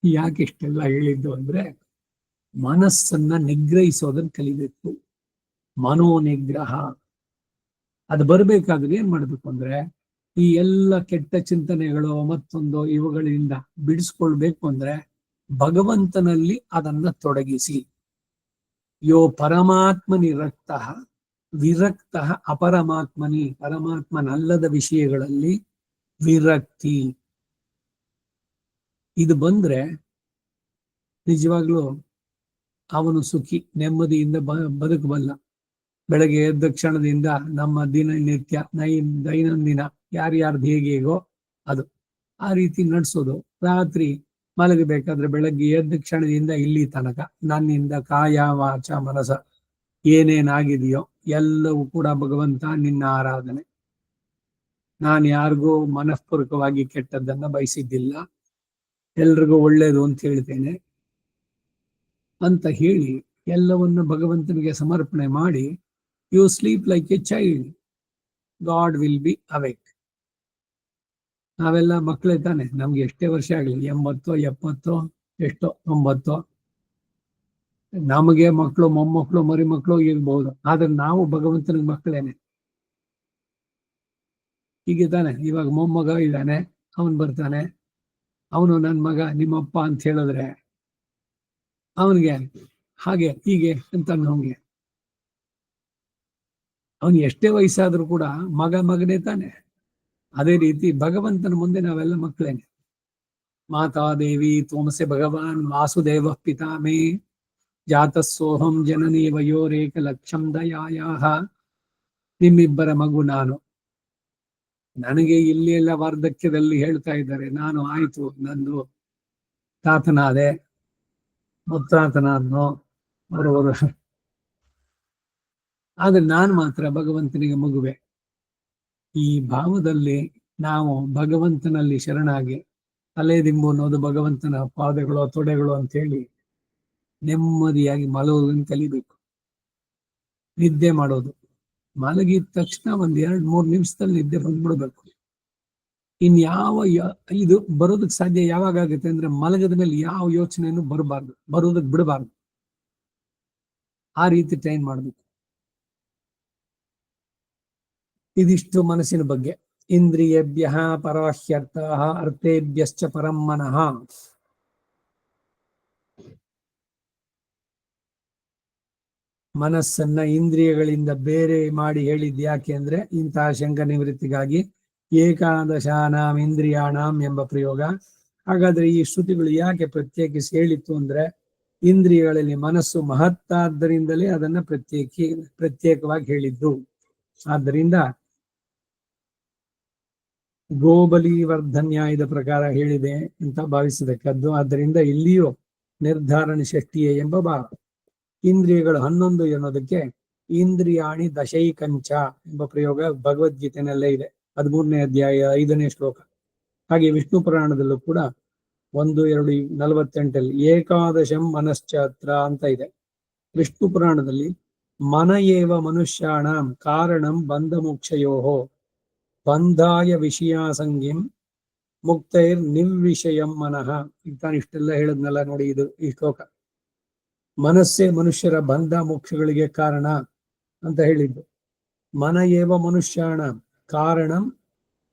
ಯಾಕೆ ಇಷ್ಟೆಲ್ಲ ಹೇಳಿದ್ದು ಅಂದ್ರೆ ಮನಸ್ಸನ್ನ ನಿಗ್ರಹಿಸೋದನ್ನ ಕಲಿಬೇಕು. ಮನೋನಿಗ್ರಹ ಅದು ಬರ್ಬೇಕಾದ್ರೆ ಏನ್ ಮಾಡ್ಬೇಕು ಅಂದ್ರೆ ಈ ಎಲ್ಲ ಕೆಟ್ಟ ಚಿಂತನೆಗಳು ಮತ್ತೊಂದು ಇವುಗಳಿಂದ ಬಿಡಿಸ್ಕೊಳ್ಬೇಕು ಅಂದ್ರೆ ಭಗವಂತನಲ್ಲಿ ಅದನ್ನ ತೊಡಗಿಸಿ. ಯೋ ಪರಮಾತ್ಮನಿ ವಿರಕ್ತ ಅಪರಮಾತ್ಮನಿ, ಪರಮಾತ್ಮನಲ್ಲದ ವಿಷಯಗಳಲ್ಲಿ ವಿರಕ್ತಿ ಇದು ಬಂದ್ರೆ ನಿಜವಾಗ್ಲೂ ಅವನು ಸುಖಿ, ನೆಮ್ಮದಿಯಿಂದ ಬದುಕಬಲ್ಲ. ಬೆಳಗ್ಗೆ ಎದ್ದ ಕ್ಷಣದಿಂದ ನಮ್ಮ ದಿನನಿತ್ಯ ದೈನಂದಿನ ಯಾರ್ಯಾರ್ದು ಹೇಗೋ ಅದು ಆ ರೀತಿ ನಡೆಸೋದು. ರಾತ್ರಿ ಮಲಗಬೇಕಾದ್ರೆ ಬೆಳಗ್ಗೆ ಎದ್ದ ಕ್ಷಣದಿಂದ ಇಲ್ಲಿ ತನಕ ನನ್ನಿಂದ ಕಾಯ ವಾಚ ಮನಸ ಏನೇನಾಗಿದೆಯೋ ಎಲ್ಲವೂ ಕೂಡ ಭಗವಂತ ನಿನ್ನ ಆರಾಧನೆ. ನಾನು ಯಾರಿಗೂ ಮನಃಪೂರ್ವಕವಾಗಿ ಕೆಟ್ಟದ್ದನ್ನ ಬಯಸಿದ್ದಿಲ್ಲ, ಎಲ್ರಿಗೂ ಒಳ್ಳೇದು ಅಂತ ಹೇಳ್ತೇನೆ ಅಂತ ಹೇಳಿ ಎಲ್ಲವನ್ನು ಭಗವಂತನಿಗೆ ಸಮರ್ಪಣೆ ಮಾಡಿ you sleep like a child, God will be awake. ನಾವೆಲ್ಲ ಮಕ್ಕಳೇ ತಾನೆ, ನಮ್ಗೆ ಎಷ್ಟೇ ವರ್ಷ ಆಗಲಿ, 80 70 ಎಷ್ಟೋ 90, ನಮಗೆ ಮಕ್ಕಳು ಮೊಮ್ಮಕ್ಕಳು ಮರಿ ಮಕ್ಕಳು ಇರ್ಬಹುದು, ಆದ್ರೆ ನಾವು ಭಗವಂತನಿಗೆ ಮಕ್ಕಳೇನೆ. ಹೀಗೆ ತಾನೆ. ಇವಾಗ ಮೊಮ್ಮಗ ಇದ್ದಾನೆ, ಅವನು ಬರ್ತಾನೆ, ಅವನು ನನ್ನ ಮಗ ನಿಮ್ಮಪ್ಪ ಅಂತ ಹೇಳಿದ್ರೆ ಅವನಿಗೆ ಹಾಗೆ ಹೀಗೆ ಅಂತ ನಮ್ಗೆ, ಅವನು ಎಷ್ಟೇ ವಯಸ್ಸಾದ್ರೂ ಕೂಡ ಮಗನೇ ತಾನೆ. ಅದೇ ರೀತಿ ಭಗವಂತನ ಮುಂದೆ ನಾವೆಲ್ಲ ಮಕ್ಕಳೇನೆ. ಮಾತಾದೇವಿ ತ್ವಮಸೆ ಭಗವಾನ್ ವಾಸುದೇವ ಪಿತಾಮೇ ಜಾತಸ್ಸೋಹಂ ಜನನೀ ವಯೋರೇಕ ಲಕ್ಷಂ ದಯಾಯಾಹ. ನಿಮ್ಮಿಬ್ಬರ ಮಗು ನಾನು. ನನಗೆ ಇಲ್ಲಿ ಎಲ್ಲ ವಾರ್ಧಕ್ಯದಲ್ಲಿ ಹೇಳ್ತಾ ಇದ್ದಾರೆ, ನಾನು ಆಯ್ತು ನಂದು ತಾತನಾದೆ, ಮುತ್ತಾತನಾದ್ನೋ ಬರೋರು, ಆದ್ರೆ ನಾನು ಮಾತ್ರ ಭಗವಂತನಿಗೆ ಮಗುವೆ. ಈ ಭಾವದಲ್ಲಿ ನಾವು ಭಗವಂತನಲ್ಲಿ ಶರಣಾಗಿ ತಲೆದಿಂಬು ಅನ್ನೋದು ಭಗವಂತನ ಪಾದಗಳು ತೊಡೆಗಳು ಅಂತ ಹೇಳಿ ನೆಮ್ಮದಿಯಾಗಿ ಮಲಗೋದನ್ನು ಕಲಿಬೇಕು. ನಿದ್ದೆ ಮಾಡೋದು, ಮಲಗಿದ ತಕ್ಷಣ ಒಂದ್ 2-3 ನಿಮಿಷದಲ್ಲಿ ನಿದ್ದೆ ಬಂದ್ಬಿಡ್ಬೇಕು. ಇನ್ಯಾವ ಇದು ಬರೋದಕ್ಕೆ ಸಾಧ್ಯ ಯಾವಾಗ ಆಗುತ್ತೆ ಅಂದ್ರೆ ಮಲಗದ ಮೇಲೆ ಯಾವ ಯೋಚನೆಯನ್ನು ಬರೋದಕ್ಕೆ ಬಿಡಬಾರ್ದು. ಆ ರೀತಿ ಟ್ರೈನ್ ಮಾಡ್ಬೇಕು. ಇದಿಷ್ಟು ಮನಸ್ಸಿನ ಬಗ್ಗೆ. ಇಂದ್ರಿಯೇಭ್ಯಃ ಪರಾಹ್ಯರ್ಥಃ ಅರ್ಥೇಭ್ಯಶ್ಚ ಪರಂ ಮನಃ. ಮನಸ್ಸನ್ನ ಇಂದ್ರಿಯಗಳಿಂದ ಬೇರೆ ಮಾಡಿ ಹೇಳಿದ್ ಯಾಕೆ ಅಂದ್ರೆ ಇಂತಹ ಶಂಕ ನಿವೃತ್ತಿಗಾಗಿ. ಏಕಾದಶಾನಾಂ ಇಂದ್ರಿಯಾಣಾಂ ಎಂಬ ಪ್ರಯೋಗ. ಹಾಗಾದ್ರೆ ಈ ಶ್ರುತಿಗಳು ಯಾಕೆ ಪ್ರತ್ಯೇಕಿಸಿ ಹೇಳಿತ್ತು ಅಂದ್ರೆ ಇಂದ್ರಿಯಗಳಲ್ಲಿ ಮನಸ್ಸು ಮಹತ್ತಾದ್ದರಿಂದಲೇ ಅದನ್ನ ಪ್ರತ್ಯೇಕವಾಗಿ ಹೇಳಿದ್ದು. ಆದ್ದರಿಂದ ಗೋಬಲಿವರ್ಧನ್ಯಾಯದ ಪ್ರಕಾರ ಹೇಳಿದೆ ಅಂತ ಭಾವಿಸಬೇಕದ್ದು. ಆದ್ದರಿಂದ ಇಲ್ಲಿಯೂ ನಿರ್ಧಾರಣೆ ಷಷ್ಠಿಯೇ ಎಂಬ ಭಾವ. ಇಂದ್ರಿಯಗಳು 11 ಎನ್ನುವುದಕ್ಕೆ ಇಂದ್ರಿಯಾಣಿ ದಶೈಕಂಚ ಎಂಬ ಪ್ರಯೋಗ ಭಗವದ್ಗೀತೆನಲ್ಲೇ ಇದೆ, 13ನೇ ಅಧ್ಯಾಯ 5ನೇ ಶ್ಲೋಕ. ಹಾಗೆ ವಿಷ್ಣು ಪುರಾಣದಲ್ಲೂ ಕೂಡ 1:2:48 ಏಕಾದಶಂ ಮನಶ್ಚಾತ್ರ ಅಂತ ಇದೆ. ವಿಷ್ಣು ಪುರಾಣದಲ್ಲಿ ಮನ ಏವ ಮನುಷ್ಯಾಣಂ ಕಾರಣಂ ಬಂಧ ಮೋಕ್ಷಯೋಹೋ ಬಂಧಾಯ ವಿಷಯಾಸಂಗಿಂ ಮುಕ್ತೈರ್ ನಿರ್ವಿಷಯಂ ಮನಃ. ಇಷ್ಟೆಲ್ಲ ಹೇಳದ್ನಲ್ಲ ನೋಡಿ, ಇದು ಈ ಶ್ಲೋಕ. ಮನಸ್ಸೇ ಮನುಷ್ಯರ ಬಂಧ ಮೋಕ್ಷಗಳಿಗೆ ಕಾರಣ ಅಂತ ಹೇಳಿದ್ದು. ಮನ ಏವ ಮನುಷ್ಯಾಣ ಕಾರಣಂ,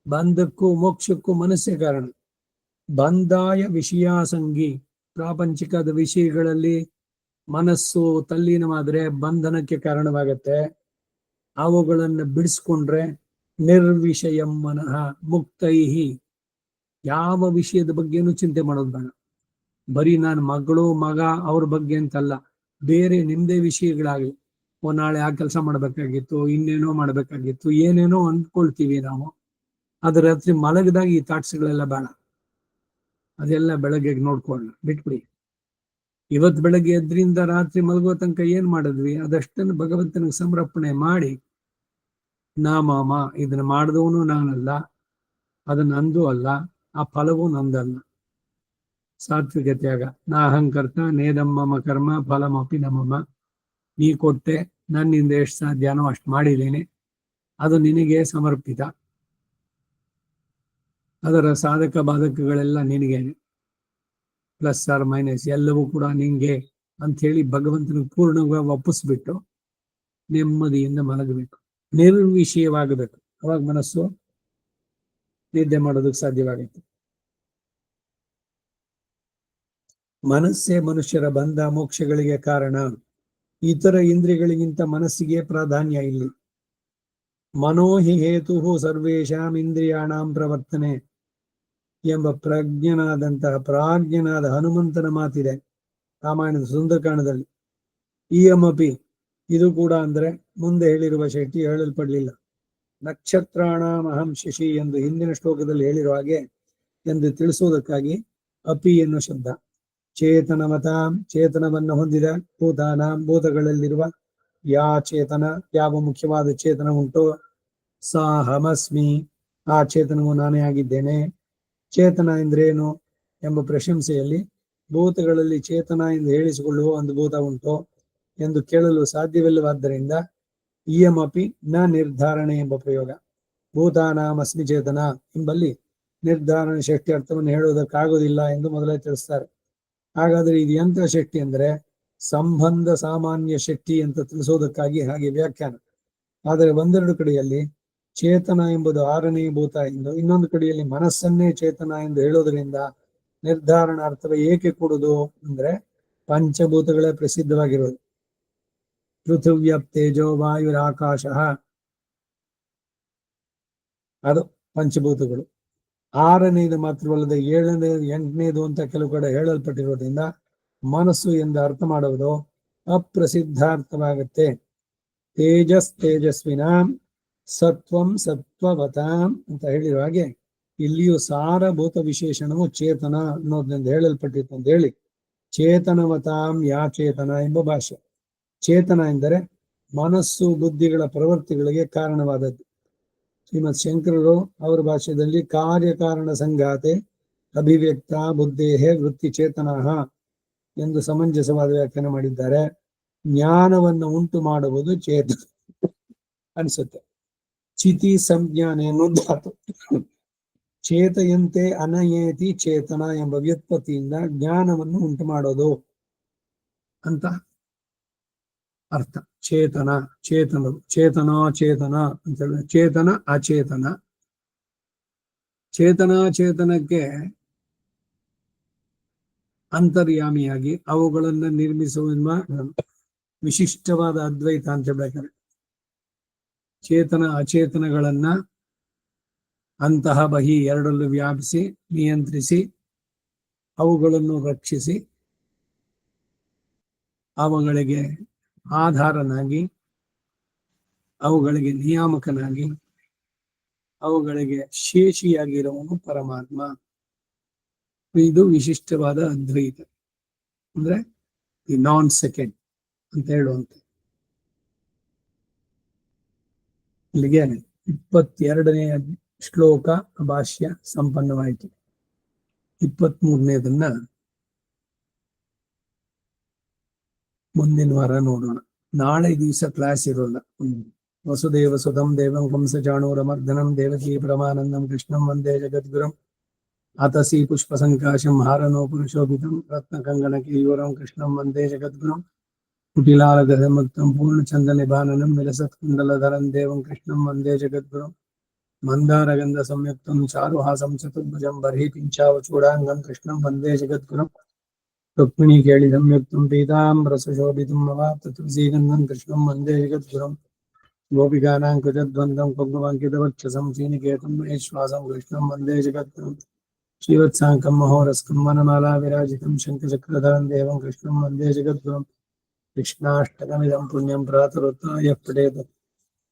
ಬಂಧಕ್ಕೂ ಮೋಕ್ಷಕ್ಕೂ ಮನಸ್ಸೇ ಕಾರಣ. ಬಂಧಾಯ ವಿಷಯಾಸಂಗಿ, ಪ್ರಾಪಂಚಿಕದ ವಿಷಯಗಳಲ್ಲಿ ಮನಸ್ಸು ತಲ್ಲೀನವಾದ್ರೆ ಬಂಧನಕ್ಕೆ ಕಾರಣವಾಗತ್ತೆ. ಅವುಗಳನ್ನು ಬಿಡಿಸ್ಕೊಂಡ್ರೆ ನಿರ್ವಿಷಯಂ ಮನಃ ಮುಕ್ತೈಹಿ, ಯಾವ ವಿಷಯದ ಬಗ್ಗೆನೂ ಚಿಂತೆ ಮಾಡೋದು ಬೇಡ. ಬರೀ ನಾನು ಮಗಳು ಮಗ ಅವ್ರ ಬಗ್ಗೆ ಅಂತಲ್ಲ, ಬೇರೆ ನಿಮ್ದೇ ವಿಷಯಗಳಾಗಲಿ. ನಾಳೆ ಆ ಕೆಲಸ ಮಾಡ್ಬೇಕಾಗಿತ್ತು, ಇನ್ನೇನೋ ಮಾಡ್ಬೇಕಾಗಿತ್ತು, ಏನೇನೋ ಅಂದ್ಕೊಳ್ತೀವಿ ನಾವು. ಅದ್ರ ರಾತ್ರಿ ಮಲಗದಾಗ ಈ ಥಾಟ್ಸ್ಗಳೆಲ್ಲ ಬೇಡ. ಅದೆಲ್ಲ ಬೆಳಗ್ಗೆ ನೋಡ್ಕೊಳ್ಳೋಣ, ಬಿಟ್ಬಿಡಿ. ಇವತ್ತು ಬೆಳಗ್ಗೆ ಎದ್ರಿಂದ ರಾತ್ರಿ ಮಲಗೋ ತನಕ ಏನ್ ಮಾಡಿದ್ವಿ ಅದಷ್ಟನ್ನು ಭಗವಂತನಿಗೆ ಸಮರ್ಪಣೆ ಮಾಡಿ, ನಾಮ ಇದನ್ನ ಮಾಡಿದವನು ನಾನಲ್ಲ, ಅದು ನಂದು ಅಲ್ಲ, ಆ ಫಲವೂ ನಂದಲ್ಲ. ಸಾತ್ವಿಕ ತ್ಯಾಗ. ನಾ ಅಹಂಕರ್ತ ನೇದಂ ಮಮ ಕರ್ಮ ಫಲಮಪಿ ನಮಮ. ನೀ ಕೊಟ್ಟೆ, ನನ್ನಿಂದ ಎಷ್ಟು ಸಾಧ್ಯನೋ ಅಷ್ಟು ಮಾಡಿದ್ದೀನಿ, ಅದು ನಿನಗೆ ಸಮರ್ಪಿತ. ಅದರ ಸಾಧಕ ಬಾಧಕಗಳೆಲ್ಲ ನಿನಗೇನೆ, ಪ್ಲಸ್ ಆರ್ ಮೈನಸ್ ಎಲ್ಲವೂ ಕೂಡ ನಿಂಗೆ ಅಂತ ಹೇಳಿ ಭಗವಂತನಿಗೆ ಪೂರ್ಣವಾಗಿ ಒಪ್ಪಿಸ್ಬಿಟ್ಟು ನೆಮ್ಮದಿಯಿಂದ ಮಲಗಬೇಕು, ನಿರ್ವಿಷಯವಾಗಬೇಕು. ಅವಾಗ ಮನಸ್ಸು ನಿದ್ದೆ ಮಾಡೋದಕ್ಕೆ ಸಾಧ್ಯವಾಗುತ್ತೆ. ಮನಸ್ಸೇ ಮನುಷ್ಯರ ಬಂಧ ಮೋಕ್ಷಗಳಿಗೆ ಕಾರಣ. ಇತರ ಇಂದ್ರಿಯಗಳಿಗಿಂತ ಮನಸ್ಸಿಗೆ ಪ್ರಾಧಾನ್ಯ ಇಲ್ಲಿ. ಮನೋಹಿ ಹೇತು ಸರ್ವೇಶಾಂ ಇಂದ್ರಿಯಾಣಾಂ ಪ್ರವರ್ತನೆ ಎಂಬ ಪ್ರಾಜ್ಞನಾದ ಹನುಮಂತನ ಮಾತಿದೆ ರಾಮಾಯಣದ ಸುಂದರಕಾಂಡದಲ್ಲಿ. ಇಯಮಪಿ, ಇದು ಕೂಡ ಅಂದ್ರೆ ಮುಂದೆ ಹೇಳಿರುವ ಶಕ್ತಿ ಹೇಳಲ್ಪಡಲಿಲ್ಲ. ನಕ್ಷತ್ರಾಣಾಂ ಅಹಂ ಶಶಿ ಎಂದು ಹಿಂದಿನ ಶ್ಲೋಕದಲ್ಲಿ ಹೇಳಿರುವ ಹಾಗೆ ಎಂದು ತಿಳಿಸುವುದಕ್ಕಾಗಿ ಅಪಿ ಎನ್ನುವ ಶಬ್ದ. ಚೇತನಮತಾಂ, ಚೇತನವನ್ನು ಹೊಂದಿದ, ಭೂತಾನಾಂ, ಭೂತಗಳಲ್ಲಿರುವ ಯಾ ಚೇತನ, ಯಾವ ಮುಖ್ಯವಾದ ಚೇತನ ಉಂಟೋ, ಸಾಹಮಸ್ಮಿ, ಆ ಚೇತನವು ನಾನೇ ಆಗಿದ್ದೇನೆ. ಚೇತನ ಎಂದ್ರೇನು ಎಂಬ ಪ್ರಶಂಸೆಯಲ್ಲಿ ಭೂತಗಳಲ್ಲಿ ಚೇತನ ಎಂದು ಹೇಳಿಸಿಕೊಳ್ಳುವ ಒಂದು ಭೂತ ಉಂಟೋ ಎಂದು ಕೇಳಲು ಸಾಧ್ಯವಿಲ್ಲವಾದ್ದರಿಂದ ಇಯಮಪಿ ನ ನಿರ್ಧಾರಣೆ ಎಂಬ ಪ್ರಯೋಗ. ಭೂತಾನಾಂ ಅಸ್ಮಿ ಚೇತನ ಎಂಬಲ್ಲಿ ನಿರ್ಧಾರಣೆ ಶಕ್ತಿ ಅರ್ಥವನ್ನು ಹೇಳುವುದಕ್ಕಾಗುವುದಿಲ್ಲ ಎಂದು ಮೊದಲೇ ತಿಳಿಸ್ತಾರೆ. ಹಾಗಾದ್ರೆ ಇದು ಎಂಥ ಶಕ್ತಿ ಅಂದ್ರೆ ಸಂಬಂಧ ಸಾಮಾನ್ಯ ಶಕ್ತಿ ಅಂತ ತಿಳಿಸೋದಕ್ಕಾಗಿ ಹಾಗೆ ವ್ಯಾಖ್ಯಾನ. ಆದರೆ ಒಂದೆರಡು ಕಡೆಯಲ್ಲಿ ಚೇತನ ಎಂಬುದು ಆರನೇ ಭೂತ ಎಂದು, ಇನ್ನೊಂದು ಕಡೆಯಲ್ಲಿ ಮನಸ್ಸನ್ನೇ ಚೇತನ ಎಂದು ಹೇಳೋದ್ರಿಂದ ನಿರ್ಧಾರಣಾರ್ಥವೇ ಏಕೆ ಕೊಡುದು ಅಂದ್ರೆ ಪಂಚಭೂತಗಳೇ ಪ್ರಸಿದ್ಧವಾಗಿರೋದು. ಪೃಥಿವ್ಯಪ್ ತೇಜೋ ವಾಯುರಾಕಾಶ, ಅದು ಪಂಚಭೂತಗಳು. ಆರನೇದು ಮಾತ್ರವಲ್ಲದೆ ಏಳನೇದು ಎಂಟನೇದು ಅಂತ ಕೆಲವು ಕಡೆ ಹೇಳಲ್ಪಟ್ಟಿರೋದ್ರಿಂದ ಮನಸ್ಸು ಎಂದು ಅರ್ಥ ಮಾಡುವುದು ಅಪ್ರಸಿದ್ಧಾರ್ಥವಾಗುತ್ತೆ. ತೇಜಸ್ ತೇಜಸ್ವಿನಾಂ ಸತ್ವಂ ಸತ್ವವತಾಂ ಅಂತ ಹೇಳಿರೋ ಹಾಗೆ ಇಲ್ಲಿಯೂ ಸಾರಭೂತ ವಿಶೇಷಣವು ಚೇತನ ಅನ್ನೋದ್ರಿಂದ ಹೇಳಲ್ಪಟ್ಟಿತ್ತು ಅಂತ ಹೇಳಿ ಚೇತನವತಾಂ ಯಾ ಚೇತನ ಎಂಬ ಭಾಷೆ. ಚೇತನ ಎಂದರೆ ಮನಸ್ಸು ಬುದ್ಧಿಗಳ ಪ್ರವೃತ್ತಿಗಳಿಗೆ ಕಾರಣವಾದದ್ದು. ಶ್ರೀಮದ್ ಶಂಕರರು ಅವರ ಭಾಷೆಯಲ್ಲಿ ಕಾರ್ಯಕಾರಣ ಸಂಘಾತೆ ಅಭಿವ್ಯಕ್ತ ಬುದ್ಧೇಹೇ ವೃತ್ತಿ ಚೇತನಃ ಎಂದು ಸಮಂಜಸವಾದ ವ್ಯಾಖ್ಯಾನ ಮಾಡಿದ್ದಾರೆ. ಜ್ಞಾನವನ್ನು ಉಂಟು ಮಾಡುವುದು ಚೇತನ ಅನಿಸುತ್ತೆ. ಚಿತಿ ಸಂಜ್ಞಾನ ಎನ್ನುವುದು ಧಾತು. ಚೇತಯಂತೆ ಅನಯೇತಿ ಚೇತನ ಎಂಬ ವ್ಯುತ್ಪತ್ತಿಯಿಂದ ಜ್ಞಾನವನ್ನು ಉಂಟು ಮಾಡೋದು ಅಂತ ಅರ್ಥ. ಚೇತನ ಚೇತನರು, ಚೇತನಾಚೇತನ ಅಂತ ಹೇಳಿ ಚೇತನ ಅಚೇತನ. ಚೇತನಾಚೇತನಕ್ಕೆ ಅಂತರ್ಯಾಮಿಯಾಗಿ ಅವುಗಳನ್ನು ನಿರ್ಮಿಸುವ ವಿಶಿಷ್ಟವಾದ ಅದ್ವೈತ ಅಂತ ಹೇಳ್ಬೇಕಾದ್ರೆ ಚೇತನ ಅಚೇತನಗಳನ್ನ ಅಂತಹ ಬಹಿ ಎರಡಲ್ಲೂ ವ್ಯಾಪಿಸಿ ನಿಯಂತ್ರಿಸಿ ಅವುಗಳನ್ನು ರಕ್ಷಿಸಿ ಅವುಗಳಿಗೆ ಆಧಾರನಾಗಿ ಅವುಗಳಿಗೆ ನಿಯಾಮಕನಾಗಿ ಅವುಗಳಿಗೆ ಶೇಷಿಯಾಗಿರುವನು ಪರಮಾತ್ಮ. ಇದು ವಿಶಿಷ್ಟವಾದ ಅದ್ವೈತ ಅಂದ್ರೆ ದಿ ನಾನ್ ಸೆಕೆಂಡ್ ಅಂತ ಹೇಳುವಂತ. ಇಲ್ಲಿಗೆ 22ನೇ ಶ್ಲೋಕ ಭಾಷ್ಯ ಸಂಪನ್ನವಾಯಿತು. 23ನೇದನ್ನ ಮುಂದಿನ ವಾರ ನೋಡೋಣ. ನಾಳೆ ದಿವಸ ಕ್ಲಾಸ್ ಇರೋಲ್ಲ. ವಸುದೇವ ಸುತಂ ದೇವಂ ಕಂಸಚಾಣೂರಮರ್ದನಂ ದೇವಕೀ ಪರಮಾನಂದಂ ಕೃಷ್ಣಂ ವಂದೇ ಜಗದ್ಗುರುಂ ಅತಸಿ ಪುಷ್ಪ ಸಂಕಾಶಂ ಹಾರನೋ ಪುರುಷೋಭಿತಂ ರತ್ನ ಕಂಗಣ ಕೇಯೂರಂ ಕೃಷ್ಣಂ ವಂದೇ ಜಗದ್ಗುರುಂ ಕುಟಿಲಾಲಗದಮುಕ್ತಂ ಪೂರ್ಣಚಂದ ನಿಭಾನನಂ ವಿಲಸತ್ಕುಂಡಲಧರಂ ದೇವಂ ಕೃಷ್ಣಂ ವಂದೇ ಜಗದ್ಗುರುಂ ಮಂದಾರಗಂಧ ಸಂಯುಕ್ತಂ ಚಾರುಹಾಸಂ ಚತುರ್ಭುಜಂ ಬರ್ಹಿ ಪಿಂಚಾವಚೂಡಾಂಗಂ ಕೃಷ್ಣಂ ವಂದೇ ಜಗದ್ಗುರುಂ ರುಕ್ಮಿಣೀ ಕೇಳಿ ಸಂಯುಕ್ತಂ ಪೀತಾಂಬರಸುಶೋಭಿತಂ ನವಾಪ್ತ ತುಳಸೀಗಂಧಂ ಕೃಷ್ಣಂ ವಂದೇ ಜಗದ್ಗುರುಂ ಗೋಪಿಕಾನಾಂ ಕುಜದ್ವಂದಂ ಕುಗ್ಮವಾಂಕಿತವಕ್ಷಸಂ ಶ್ರೀನಿಕೇತಂ ಮಹೇಶ್ವಾಸಂ ಕೃಷ್ಣಂ ವಂದೇ ಜಗದ್ಗುರುಂ ಶ್ರೀವತ್ಸಾಂಕಂ ಮಹೋರಸ್ಕಂ ವನಮಾಲಾ ವಿರಾಜಿತಂ ಶಂಖಚಕ್ರಧರಂ ದೇವಂ ಕೃಷ್ಣಂ ವಂದೇ ಜಗದ್ಗುರುಂ ಕೃಷ್ಣಾಷ್ಟಕಮಿದಂ ಪುಣ್ಯಂ ಪ್ರಾತರುತ್ತಾಯ ಪಠೇತ್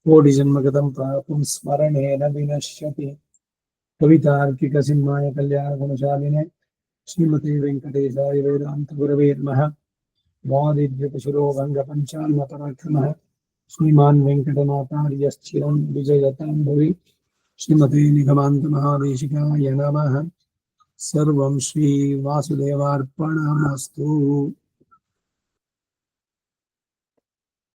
ಕೋಟಿ ಜನ್ಮಗತಂ ಪಾಪಂ ಸ್ಮರಣೇನ ವಿನಶ್ಯತಿ. ಕವಿತಾರ್ಕಿಕ ಸಿಂಹಾಯ ಕಲ್ಯಾಣ ಗುಣಶಾಲಿನೇ ಶ್ರೀಮತಿ ವೆಂಕಟೇಶಾಯ ವೇದಾಂತ ಗುರವೇ ನಮಃ. ವಾದಿದ್ವಿಪಶುರೋ ಭಂಗ ಪಂಚಾನ್ನ ಪರಾಕ್ರಮಃ ಶ್ರೀಮಾನ್ ವೆಂಕಟನಾಥಾರ್ಯಶ್ಚಿರಂ ವಿಜಯತಾಂ ಭುವಿ. ಶ್ರೀಮತಿ ನಿಗಮಾಂತ ಮಹಾದೇಶಿಕಾಯ ನಮಃ. ಸರ್ವಂ ಶ್ರೀ ವಾಸುದೇವಾರ್ಪಣಮಸ್ತು.